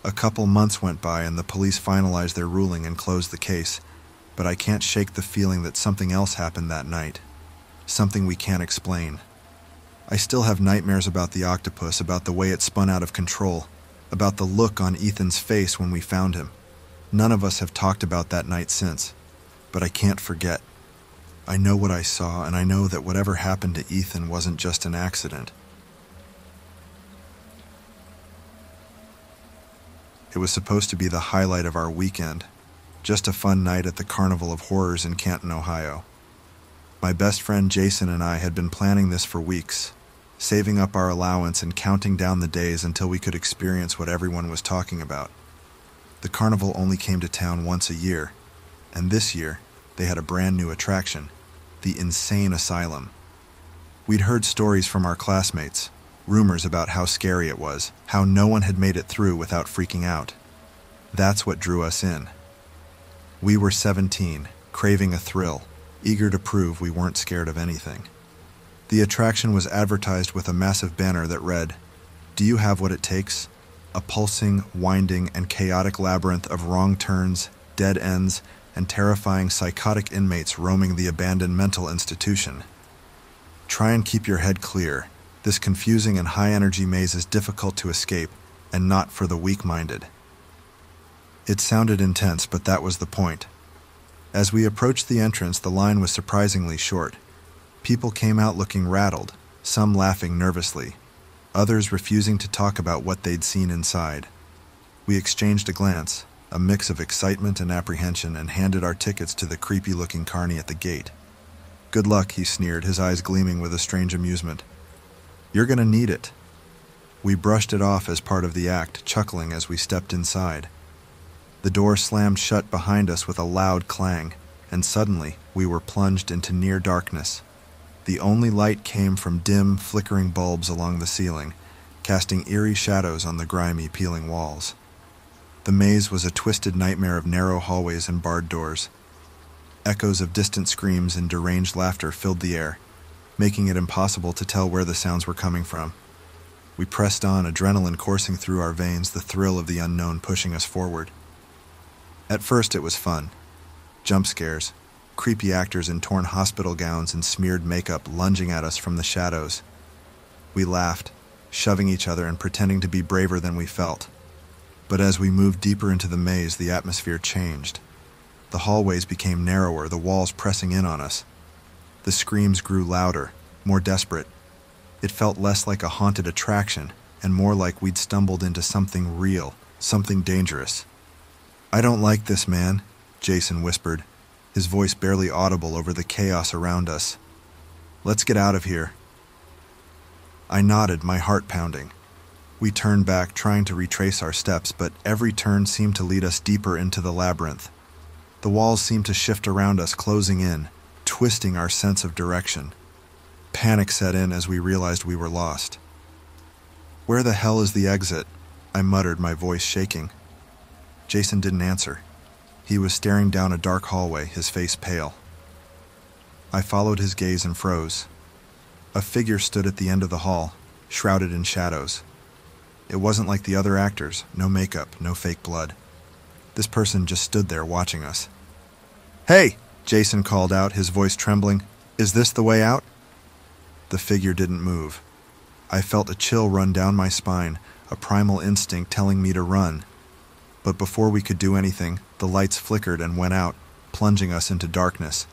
A couple months went by and the police finalized their ruling and closed the case, but I can't shake the feeling that something else happened that night. Something we can't explain. I still have nightmares about the octopus, about the way it spun out of control, about the look on Ethan's face when we found him. None of us have talked about that night since, but I can't forget. I know what I saw, and I know that whatever happened to Ethan wasn't just an accident. It was supposed to be the highlight of our weekend, just a fun night at the Carnival of Horrors in Canton, Ohio. My best friend Jason and I had been planning this for weeks, saving up our allowance and counting down the days until we could experience what everyone was talking about. The carnival only came to town once a year, and this year they had a brand new attraction, the Insane Asylum. We'd heard stories from our classmates, rumors about how scary it was, how no one had made it through without freaking out. That's what drew us in. We were 17, craving a thrill, eager to prove we weren't scared of anything. The attraction was advertised with a massive banner that read, "Do you have what it takes? A pulsing, winding, and chaotic labyrinth of wrong turns, dead ends, and terrifying psychotic inmates roaming the abandoned mental institution. Try and keep your head clear. This confusing and high-energy maze is difficult to escape, and not for the weak-minded. It sounded intense, but that was the point. As we approached the entrance, the line was surprisingly short. People came out looking rattled, some laughing nervously, others refusing to talk about what they'd seen inside. We exchanged a glance, a mix of excitement and apprehension, and handed our tickets to the creepy-looking Carny at the gate. "Good luck," he sneered, his eyes gleaming with a strange amusement. "You're gonna need it." We brushed it off as part of the act, chuckling as we stepped inside. The door slammed shut behind us with a loud clang, and suddenly we were plunged into near darkness. The only light came from dim, flickering bulbs along the ceiling, casting eerie shadows on the grimy, peeling walls. The maze was a twisted nightmare of narrow hallways and barred doors. Echoes of distant screams and deranged laughter filled the air, making it impossible to tell where the sounds were coming from. We pressed on, adrenaline coursing through our veins, the thrill of the unknown pushing us forward. At first it was fun. Jump scares, creepy actors in torn hospital gowns and smeared makeup lunging at us from the shadows. We laughed, shoving each other and pretending to be braver than we felt. But as we moved deeper into the maze, the atmosphere changed. The hallways became narrower, the walls pressing in on us. The screams grew louder, more desperate. It felt less like a haunted attraction and more like we'd stumbled into something real, something dangerous. "I don't like this, man," Jason whispered, his voice barely audible over the chaos around us. "Let's get out of here." I nodded, my heart pounding. We turned back, trying to retrace our steps, but every turn seemed to lead us deeper into the labyrinth. The walls seemed to shift around us, closing in, twisting our sense of direction. Panic set in as we realized we were lost. "Where the hell is the exit?" I muttered, my voice shaking. Jason didn't answer. He was staring down a dark hallway, his face pale. I followed his gaze and froze. A figure stood at the end of the hall, shrouded in shadows. It wasn't like the other actors, no makeup, no fake blood. This person just stood there watching us. "Hey!" Jason called out, his voice trembling. "Is this the way out?" The figure didn't move. I felt a chill run down my spine, a primal instinct telling me to run. But before we could do anything, the lights flickered and went out, plunging us into darkness.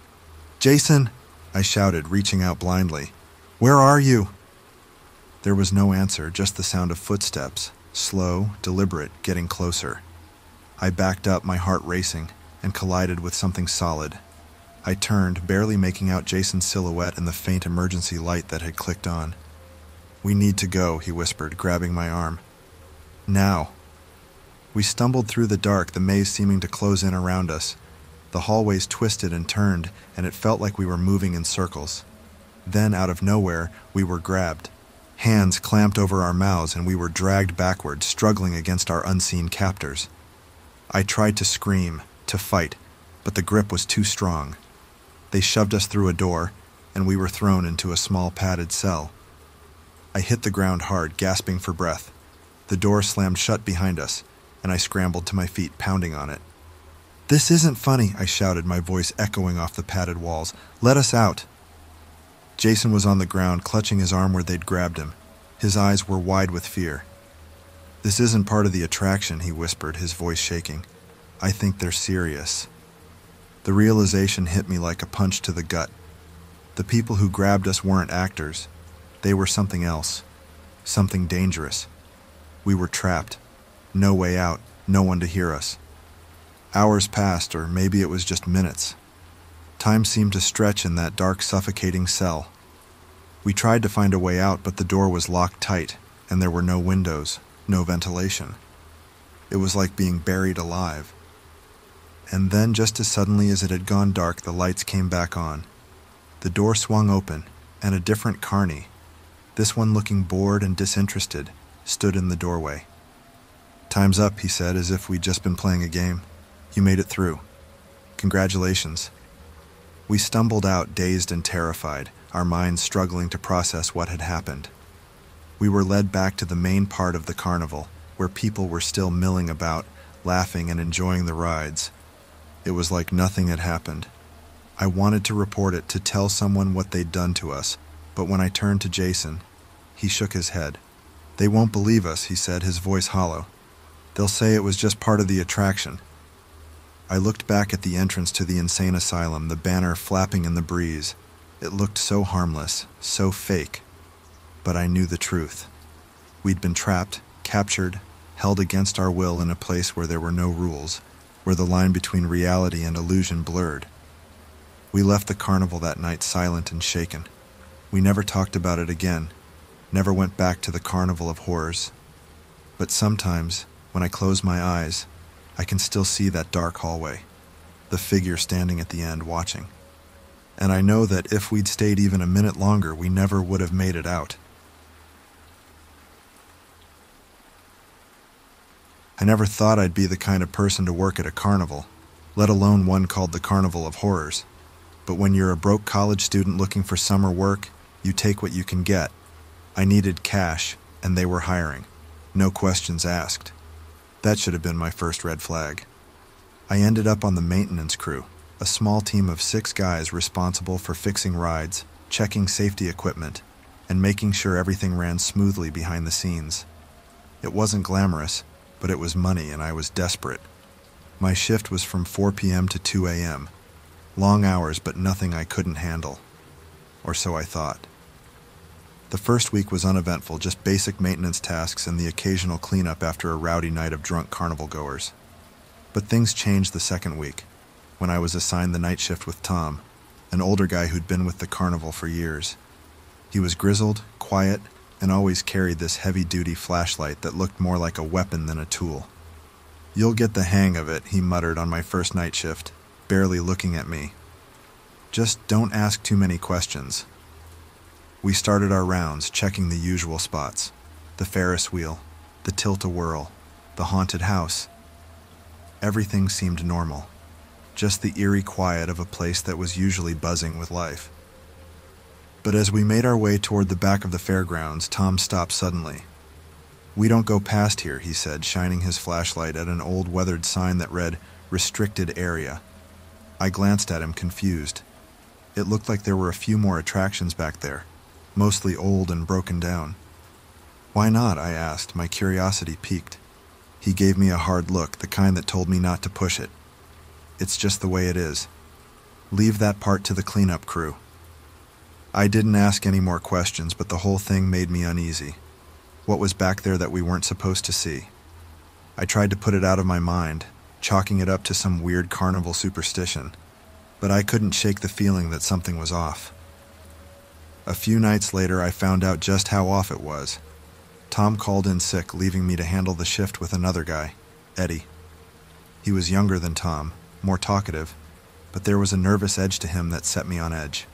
"Jason!" I shouted, reaching out blindly. "Where are you?" There was no answer, just the sound of footsteps, slow, deliberate, getting closer. I backed up, my heart racing, and collided with something solid. I turned, barely making out Jason's silhouette in the faint emergency light that had clicked on. "We need to go," he whispered, grabbing my arm. "Now." We stumbled through the dark, the maze seeming to close in around us. The hallways twisted and turned, and it felt like we were moving in circles. Then, out of nowhere, we were grabbed. Hands clamped over our mouths, and we were dragged backward, struggling against our unseen captors. I tried to scream, to fight, but the grip was too strong. They shoved us through a door, and we were thrown into a small padded cell. I hit the ground hard, gasping for breath. The door slammed shut behind us, and I scrambled to my feet, pounding on it. "This isn't funny," I shouted, my voice echoing off the padded walls. "Let us out." Jason was on the ground, clutching his arm where they'd grabbed him. His eyes were wide with fear. "This isn't part of the attraction," he whispered, his voice shaking. "I think they're serious." The realization hit me like a punch to the gut. The people who grabbed us weren't actors. They were something else. Something dangerous. We were trapped. No way out. No one to hear us. Hours passed, or maybe it was just minutes. Time seemed to stretch in that dark, suffocating cell. We tried to find a way out, but the door was locked tight, and there were no windows, no ventilation. It was like being buried alive. And then, just as suddenly as it had gone dark, the lights came back on. The door swung open, and a different Carny, this one looking bored and disinterested, stood in the doorway. "Time's up," he said, as if we'd just been playing a game. "You made it through. Congratulations." We stumbled out, dazed and terrified, our minds struggling to process what had happened. We were led back to the main part of the carnival, where people were still milling about, laughing and enjoying the rides. It was like nothing had happened. I wanted to report it, to tell someone what they'd done to us, but when I turned to Jason, he shook his head. "They won't believe us," he said, his voice hollow. "They'll say it was just part of the attraction." I looked back at the entrance to the Insane Asylum, the banner flapping in the breeze. It looked so harmless, so fake. But I knew the truth. We'd been trapped, captured, held against our will in a place where there were no rules, where the line between reality and illusion blurred. We left the carnival that night silent and shaken. We never talked about it again, never went back to the Carnival of Horrors. But sometimes, when I close my eyes, I can still see that dark hallway, the figure standing at the end watching. And I know that if we'd stayed even a minute longer, we never would have made it out. I never thought I'd be the kind of person to work at a carnival, let alone one called the Carnival of Horrors. But when you're a broke college student looking for summer work, you take what you can get. I needed cash, and they were hiring. No questions asked. That should have been my first red flag. I ended up on the maintenance crew, a small team of 6 guys responsible for fixing rides, checking safety equipment, and making sure everything ran smoothly behind the scenes. It wasn't glamorous, but it was money, and I was desperate. My shift was from 4 p.m. to 2 a.m. Long hours, but nothing I couldn't handle. Or so I thought. The first week was uneventful, just basic maintenance tasks and the occasional cleanup after a rowdy night of drunk carnival goers. But things changed the second week, when I was assigned the night shift with Tom, an older guy who'd been with the carnival for years. He was grizzled, quiet, and always carried this heavy-duty flashlight that looked more like a weapon than a tool. "You'll get the hang of it," he muttered on my first night shift, barely looking at me. "Just don't ask too many questions." We started our rounds, checking the usual spots: the Ferris wheel, the tilt-a-whirl, the haunted house. Everything seemed normal, just the eerie quiet of a place that was usually buzzing with life. But as we made our way toward the back of the fairgrounds, Tom stopped suddenly. "We don't go past here," he said, shining his flashlight at an old weathered sign that read, "Restricted Area." I glanced at him, confused. It looked like there were a few more attractions back there, mostly old and broken down. "Why not?" I asked, my curiosity piqued. He gave me a hard look, the kind that told me not to push it. "It's just the way it is. Leave that part to the cleanup crew." I didn't ask any more questions, but the whole thing made me uneasy. What was back there that we weren't supposed to see? I tried to put it out of my mind, chalking it up to some weird carnival superstition, but I couldn't shake the feeling that something was off. A few nights later, I found out just how off it was. Tom called in sick, leaving me to handle the shift with another guy, Eddie. He was younger than Tom, more talkative, but there was a nervous edge to him that set me on edge.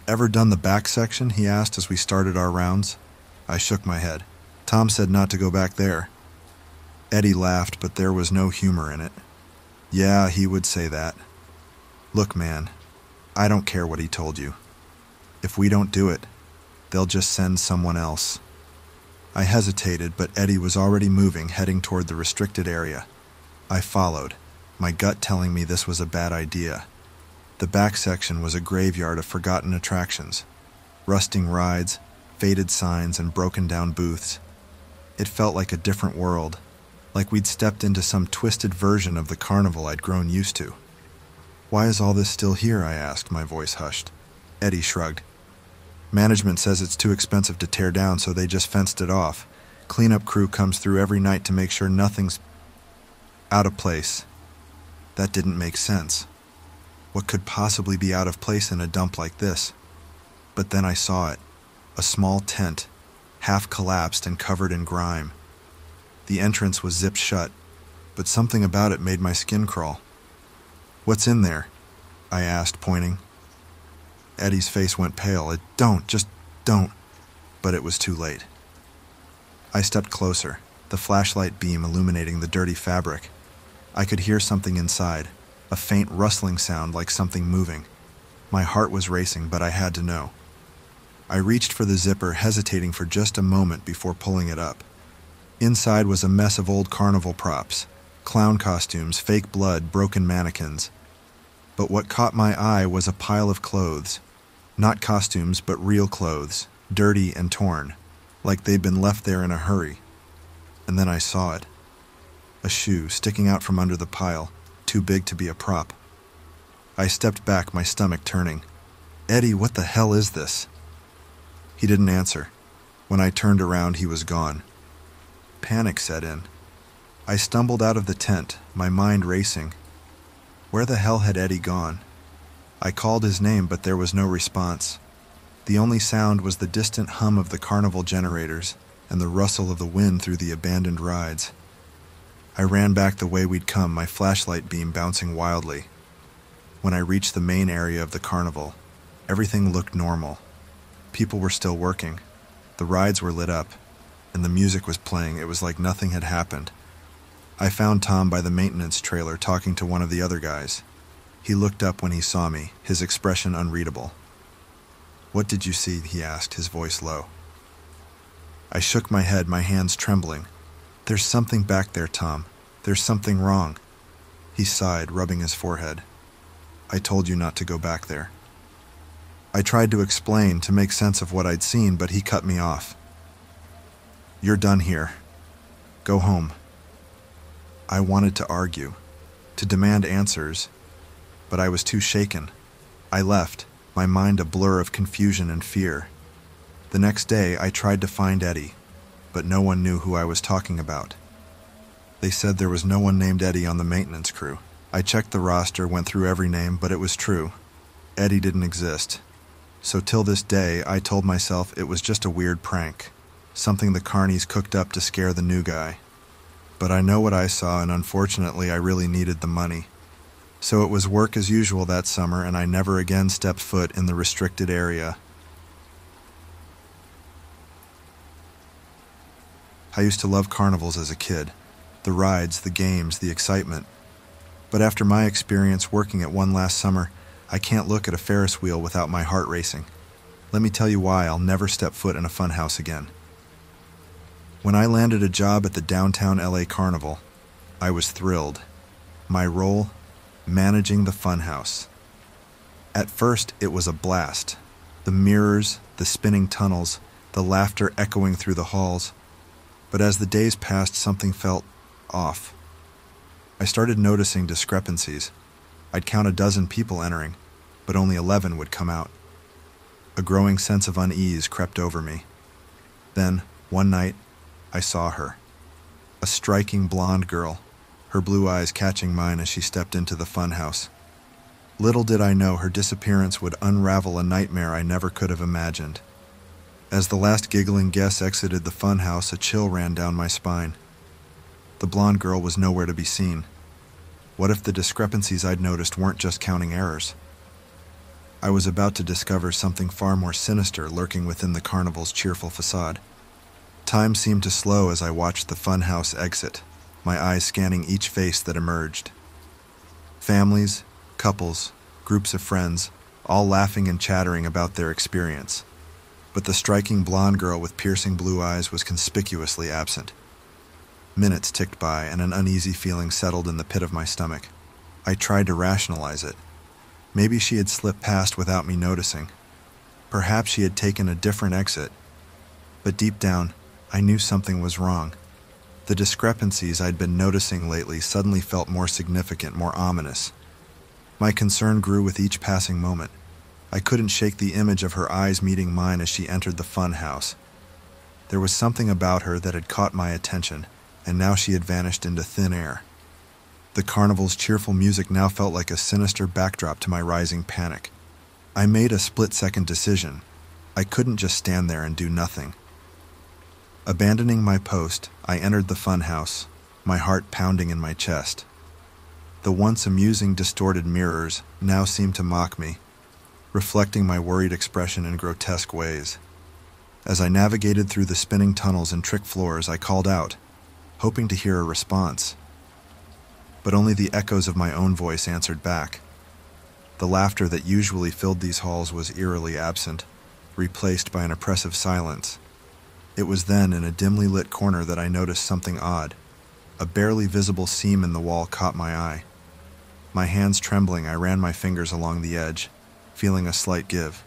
"Ever done the back section?" he asked as we started our rounds. I shook my head. "Tom said not to go back there." Eddie laughed, but there was no humor in it. "Yeah, he would say that. Look, man, I don't care what he told you. If we don't do it, they'll just send someone else." I hesitated, but Eddie was already moving, heading toward the restricted area. I followed, my gut telling me this was a bad idea. The back section was a graveyard of forgotten attractions, rusting rides, faded signs, and broken-down booths. It felt like a different world, like we'd stepped into some twisted version of the carnival I'd grown used to. "Why is all this still here?" I asked, my voice hushed. Eddie shrugged. "Management says it's too expensive to tear down, so they just fenced it off. Cleanup crew comes through every night to make sure nothing's out of place." That didn't make sense. What could possibly be out of place in a dump like this? But then I saw it. A small tent, half collapsed and covered in grime. The entrance was zipped shut, but something about it made my skin crawl. "What's in there?" I asked, pointing. Eddie's face went pale. Just don't." But it was too late. I stepped closer, the flashlight beam illuminating the dirty fabric. I could hear something inside, a faint rustling sound like something moving. My heart was racing, but I had to know. I reached for the zipper, hesitating for just a moment before pulling it up. Inside was a mess of old carnival props, Clown costumes, fake blood, broken mannequins. But what caught my eye was a pile of clothes. Not costumes, but real clothes, dirty and torn, like they'd been left there in a hurry. And then I saw it. A shoe sticking out from under the pile, too big to be a prop. I stepped back, my stomach turning. "Eddie, what the hell is this?" He didn't answer. When I turned around, he was gone. Panic set in. I stumbled out of the tent, my mind racing. Where the hell had Eddie gone? I called his name, but there was no response. The only sound was the distant hum of the carnival generators and the rustle of the wind through the abandoned rides. I ran back the way we'd come, my flashlight beam bouncing wildly. When I reached the main area of the carnival, everything looked normal. People were still working. The rides were lit up, and the music was playing. It was like nothing had happened. I found Tom by the maintenance trailer talking to one of the other guys. He looked up when he saw me, his expression unreadable. "What did you see?" he asked, his voice low. I shook my head, my hands trembling. "There's something back there, Tom. There's something wrong." He sighed, rubbing his forehead. "I told you not to go back there." I tried to explain, to make sense of what I'd seen, but he cut me off. "You're done here. Go home." I wanted to argue, to demand answers, but I was too shaken. I left, my mind a blur of confusion and fear. The next day, I tried to find Eddie, but no one knew who I was talking about. They said there was no one named Eddie on the maintenance crew. I checked the roster, went through every name, but it was true. Eddie didn't exist. So till this day, I told myself it was just a weird prank, something the Carnies cooked up to scare the new guy. But I know what I saw, and unfortunately, I really needed the money. So it was work as usual that summer, and I never again stepped foot in the restricted area. I used to love carnivals as a kid. The rides, the games, the excitement. But after my experience working at one last summer, I can't look at a Ferris wheel without my heart racing. Let me tell you why I'll never step foot in a funhouse again. When I landed a job at the downtown LA Carnival, I was thrilled. My role? Managing the funhouse. At first, it was a blast. The mirrors, the spinning tunnels, the laughter echoing through the halls. But as the days passed, something felt off. I started noticing discrepancies. I'd count a dozen people entering, but only 11 would come out. A growing sense of unease crept over me. Then, one night, I saw her. A striking blonde girl, her blue eyes catching mine as she stepped into the funhouse. Little did I know her disappearance would unravel a nightmare I never could have imagined. As the last giggling guest exited the funhouse, a chill ran down my spine. The blonde girl was nowhere to be seen. What if the discrepancies I'd noticed weren't just counting errors? I was about to discover something far more sinister lurking within the carnival's cheerful facade. Time seemed to slow as I watched the funhouse exit, my eyes scanning each face that emerged. Families, couples, groups of friends, all laughing and chattering about their experience. But the striking blonde girl with piercing blue eyes was conspicuously absent. Minutes ticked by, and an uneasy feeling settled in the pit of my stomach. I tried to rationalize it. Maybe she had slipped past without me noticing. Perhaps she had taken a different exit. But deep down, I knew something was wrong. The discrepancies I'd been noticing lately suddenly felt more significant, more ominous. My concern grew with each passing moment. I couldn't shake the image of her eyes meeting mine as she entered the fun house. There was something about her that had caught my attention, and now she had vanished into thin air. The carnival's cheerful music now felt like a sinister backdrop to my rising panic. I made a split-second decision. I couldn't just stand there and do nothing. Abandoning my post, I entered the funhouse, my heart pounding in my chest. The once amusing, distorted mirrors now seemed to mock me, reflecting my worried expression in grotesque ways. As I navigated through the spinning tunnels and trick floors, I called out, hoping to hear a response. But only the echoes of my own voice answered back. The laughter that usually filled these halls was eerily absent, replaced by an oppressive silence. It was then in a dimly lit corner that I noticed something odd. A barely visible seam in the wall caught my eye. My hands trembling, I ran my fingers along the edge, feeling a slight give.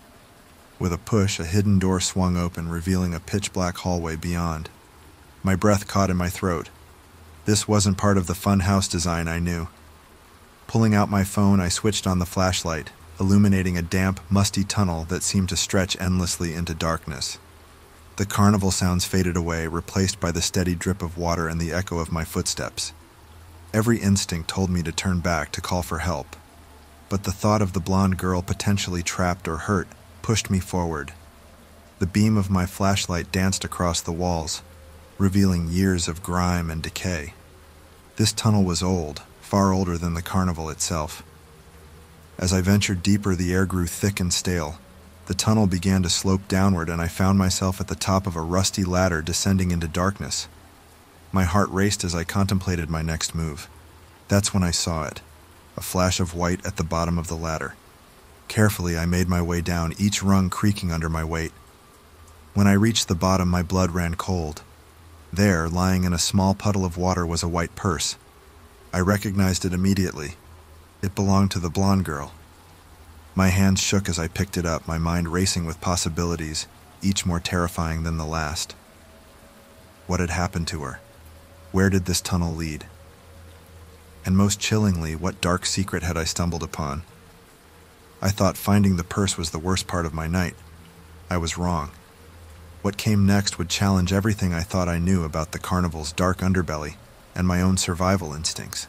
With a push, a hidden door swung open, revealing a pitch-black hallway beyond. My breath caught in my throat. This wasn't part of the fun house design I knew. Pulling out my phone, I switched on the flashlight, illuminating a damp, musty tunnel that seemed to stretch endlessly into darkness. The carnival sounds faded away, replaced by the steady drip of water and the echo of my footsteps. Every instinct told me to turn back to call for help, but the thought of the blonde girl potentially trapped or hurt pushed me forward. The beam of my flashlight danced across the walls, revealing years of grime and decay. This tunnel was old, far older than the carnival itself. As I ventured deeper, the air grew thick and stale. The tunnel began to slope downward, and I found myself at the top of a rusty ladder descending into darkness. My heart raced as I contemplated my next move. That's when I saw it, a flash of white at the bottom of the ladder. Carefully, I made my way down, each rung creaking under my weight. When I reached the bottom, my blood ran cold. There, lying in a small puddle of water, was a white purse. I recognized it immediately. It belonged to the blonde girl. My hands shook as I picked it up, my mind racing with possibilities, each more terrifying than the last. What had happened to her? Where did this tunnel lead? And most chillingly, what dark secret had I stumbled upon? I thought finding the purse was the worst part of my night. I was wrong. What came next would challenge everything I thought I knew about the carnival's dark underbelly and my own survival instincts.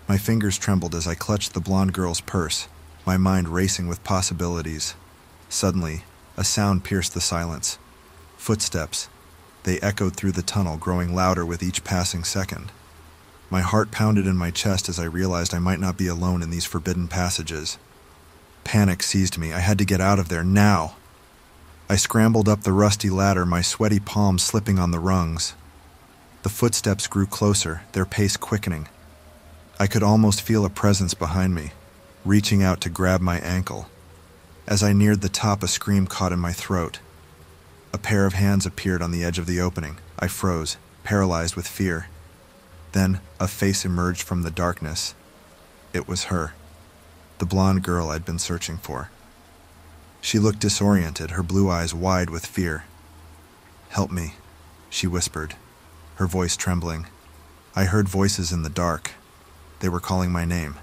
My fingers trembled as I clutched the blonde girl's purse, my mind racing with possibilities. Suddenly, a sound pierced the silence. Footsteps. They echoed through the tunnel, growing louder with each passing second. My heart pounded in my chest as I realized I might not be alone in these forbidden passages. Panic seized me. I had to get out of there now. I scrambled up the rusty ladder, my sweaty palms slipping on the rungs. The footsteps grew closer, their pace quickening. I could almost feel a presence behind me, reaching out to grab my ankle. As I neared the top, a scream caught in my throat. A pair of hands appeared on the edge of the opening. I froze, paralyzed with fear. Then, a face emerged from the darkness. It was her, the blonde girl I'd been searching for. She looked disoriented, her blue eyes wide with fear. "Help me," she whispered, her voice trembling. I heard voices in the dark. They were calling my name.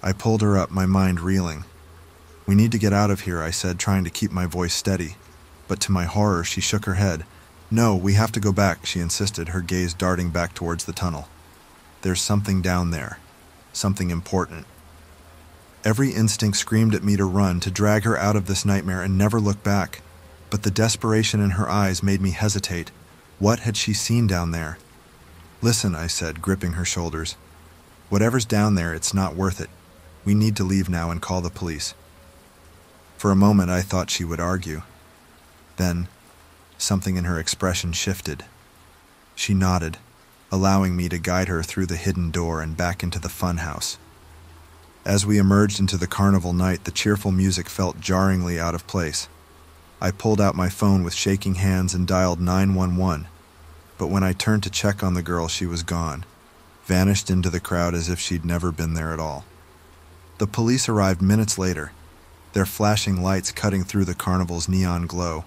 I pulled her up, my mind reeling. "We need to get out of here," I said, trying to keep my voice steady. But to my horror, she shook her head. "No, we have to go back," she insisted, her gaze darting back towards the tunnel. "There's something down there. Something important." Every instinct screamed at me to run, to drag her out of this nightmare and never look back. But the desperation in her eyes made me hesitate. What had she seen down there? "Listen," I said, gripping her shoulders. "Whatever's down there, it's not worth it. We need to leave now and call the police." For a moment, I thought she would argue. Then, something in her expression shifted. She nodded, allowing me to guide her through the hidden door and back into the fun house. As we emerged into the carnival night, the cheerful music felt jarringly out of place. I pulled out my phone with shaking hands and dialed 911, but when I turned to check on the girl, she was gone, vanished into the crowd as if she'd never been there at all. The police arrived minutes later, their flashing lights cutting through the carnival's neon glow.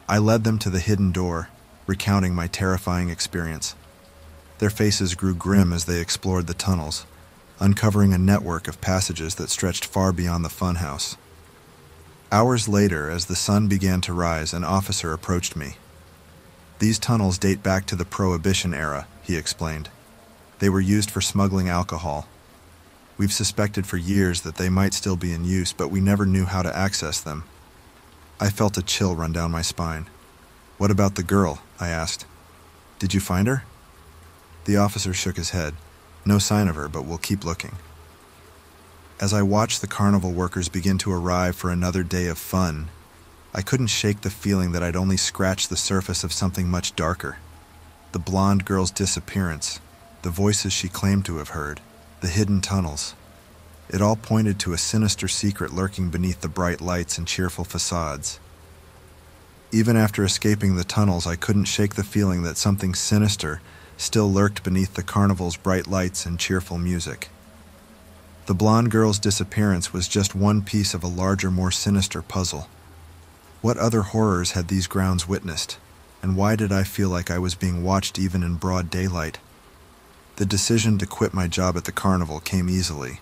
I led them to the hidden door, recounting my terrifying experience. Their faces grew grim as they explored the tunnels, uncovering a network of passages that stretched far beyond the funhouse. Hours later, as the sun began to rise, an officer approached me. "These tunnels date back to the Prohibition era," he explained. "They were used for smuggling alcohol. We've suspected for years that they might still be in use, but we never knew how to access them." I felt a chill run down my spine. "What about the girl?" I asked. "Did you find her?" The officer shook his head. "No sign of her, but we'll keep looking." As I watched the carnival workers begin to arrive for another day of fun, I couldn't shake the feeling that I'd only scratched the surface of something much darker. The blonde girl's disappearance, the voices she claimed to have heard, the hidden tunnels. It all pointed to a sinister secret lurking beneath the bright lights and cheerful facades. Even after escaping the tunnels, I couldn't shake the feeling that something sinister still lurked beneath the carnival's bright lights and cheerful music. The blonde girl's disappearance was just one piece of a larger, more sinister puzzle. What other horrors had these grounds witnessed, and why did I feel like I was being watched even in broad daylight? The decision to quit my job at the carnival came easily.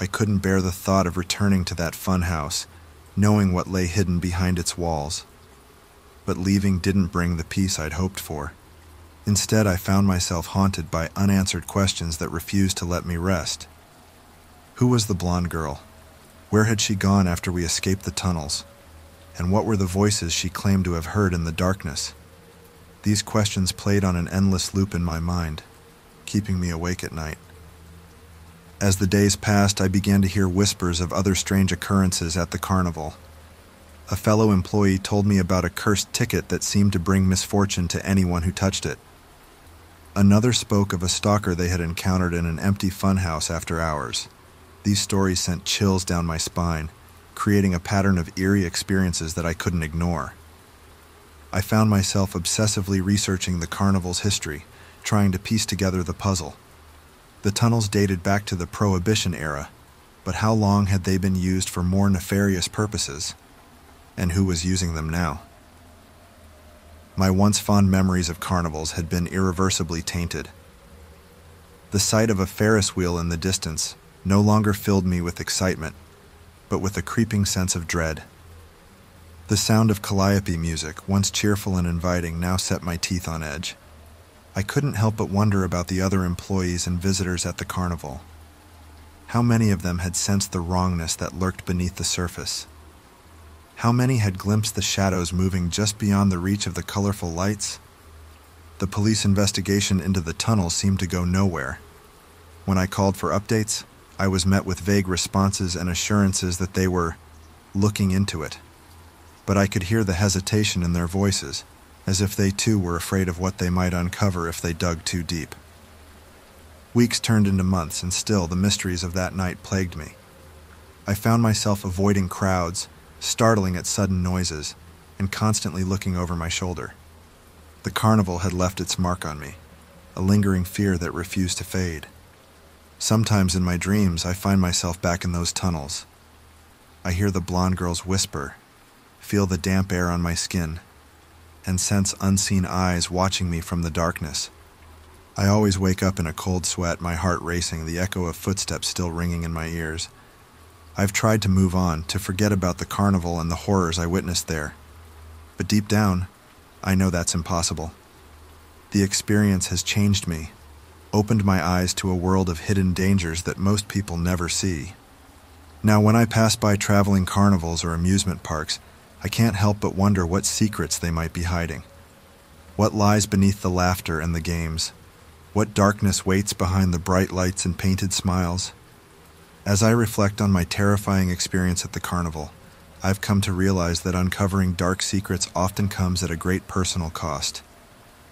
I couldn't bear the thought of returning to that fun house, knowing what lay hidden behind its walls. But leaving didn't bring the peace I'd hoped for. Instead, I found myself haunted by unanswered questions that refused to let me rest. Who was the blonde girl? Where had she gone after we escaped the tunnels? And what were the voices she claimed to have heard in the darkness? These questions played on an endless loop in my mind, keeping me awake at night. As the days passed, I began to hear whispers of other strange occurrences at the carnival. A fellow employee told me about a cursed ticket that seemed to bring misfortune to anyone who touched it. Another spoke of a stalker they had encountered in an empty funhouse after hours. These stories sent chills down my spine, creating a pattern of eerie experiences that I couldn't ignore. I found myself obsessively researching the carnival's history, trying to piece together the puzzle. The tunnels dated back to the Prohibition era, but how long had they been used for more nefarious purposes? And who was using them now? My once fond memories of carnivals had been irreversibly tainted. The sight of a Ferris wheel in the distance no longer filled me with excitement, but with a creeping sense of dread. The sound of calliope music, once cheerful and inviting, now set my teeth on edge. I couldn't help but wonder about the other employees and visitors at the carnival. How many of them had sensed the wrongness that lurked beneath the surface? How many had glimpsed the shadows moving just beyond the reach of the colorful lights? The police investigation into the tunnel seemed to go nowhere. When I called for updates, I was met with vague responses and assurances that they were looking into it. But I could hear the hesitation in their voices, as if they too were afraid of what they might uncover if they dug too deep. Weeks turned into months, and still the mysteries of that night plagued me. I found myself avoiding crowds, startling at sudden noises, and constantly looking over my shoulder. The carnival had left its mark on me, a lingering fear that refused to fade. Sometimes in my dreams, I find myself back in those tunnels. I hear the blonde girl's whisper, feel the damp air on my skin, and sense unseen eyes watching me from the darkness. I always wake up in a cold sweat, my heart racing, the echo of footsteps still ringing in my ears. I've tried to move on, to forget about the carnival and the horrors I witnessed there. But deep down, I know that's impossible. The experience has changed me, opened my eyes to a world of hidden dangers that most people never see. Now, when I pass by traveling carnivals or amusement parks, I can't help but wonder what secrets they might be hiding. What lies beneath the laughter and the games? What darkness waits behind the bright lights and painted smiles? As I reflect on my terrifying experience at the carnival, I've come to realize that uncovering dark secrets often comes at a great personal cost.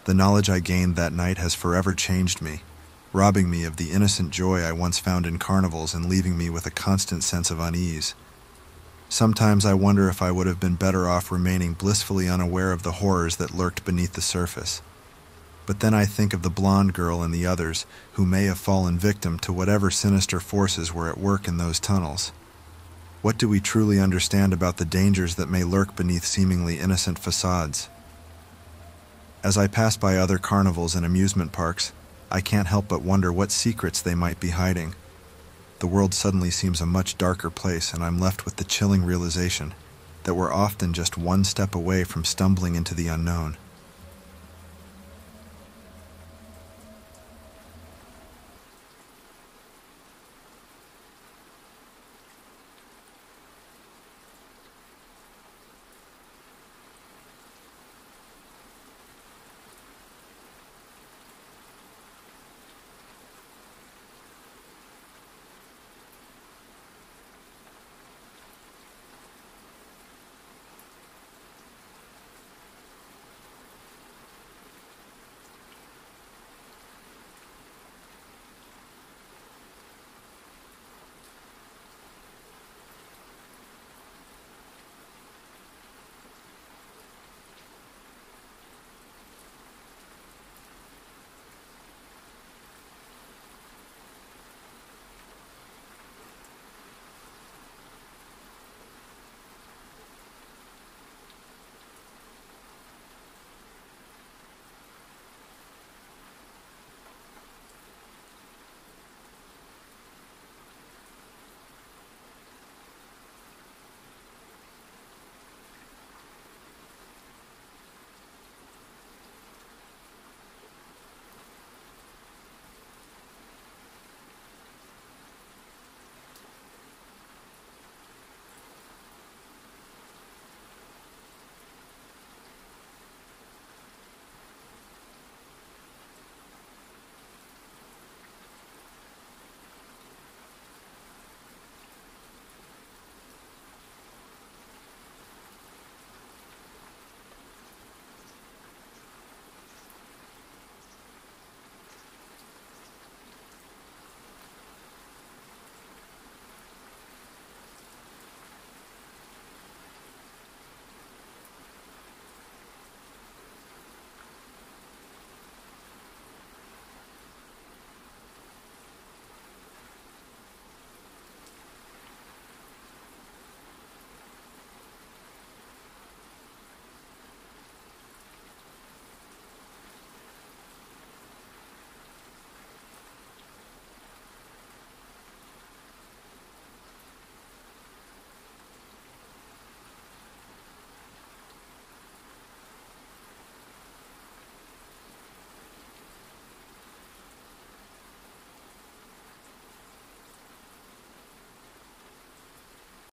The knowledge I gained that night has forever changed me, robbing me of the innocent joy I once found in carnivals and leaving me with a constant sense of unease. Sometimes I wonder if I would have been better off remaining blissfully unaware of the horrors that lurked beneath the surface. But then I think of the blonde girl and the others who may have fallen victim to whatever sinister forces were at work in those tunnels. What do we truly understand about the dangers that may lurk beneath seemingly innocent facades? As I pass by other carnivals and amusement parks, I can't help but wonder what secrets they might be hiding. The world suddenly seems a much darker place, and I'm left with the chilling realization that we're often just one step away from stumbling into the unknown.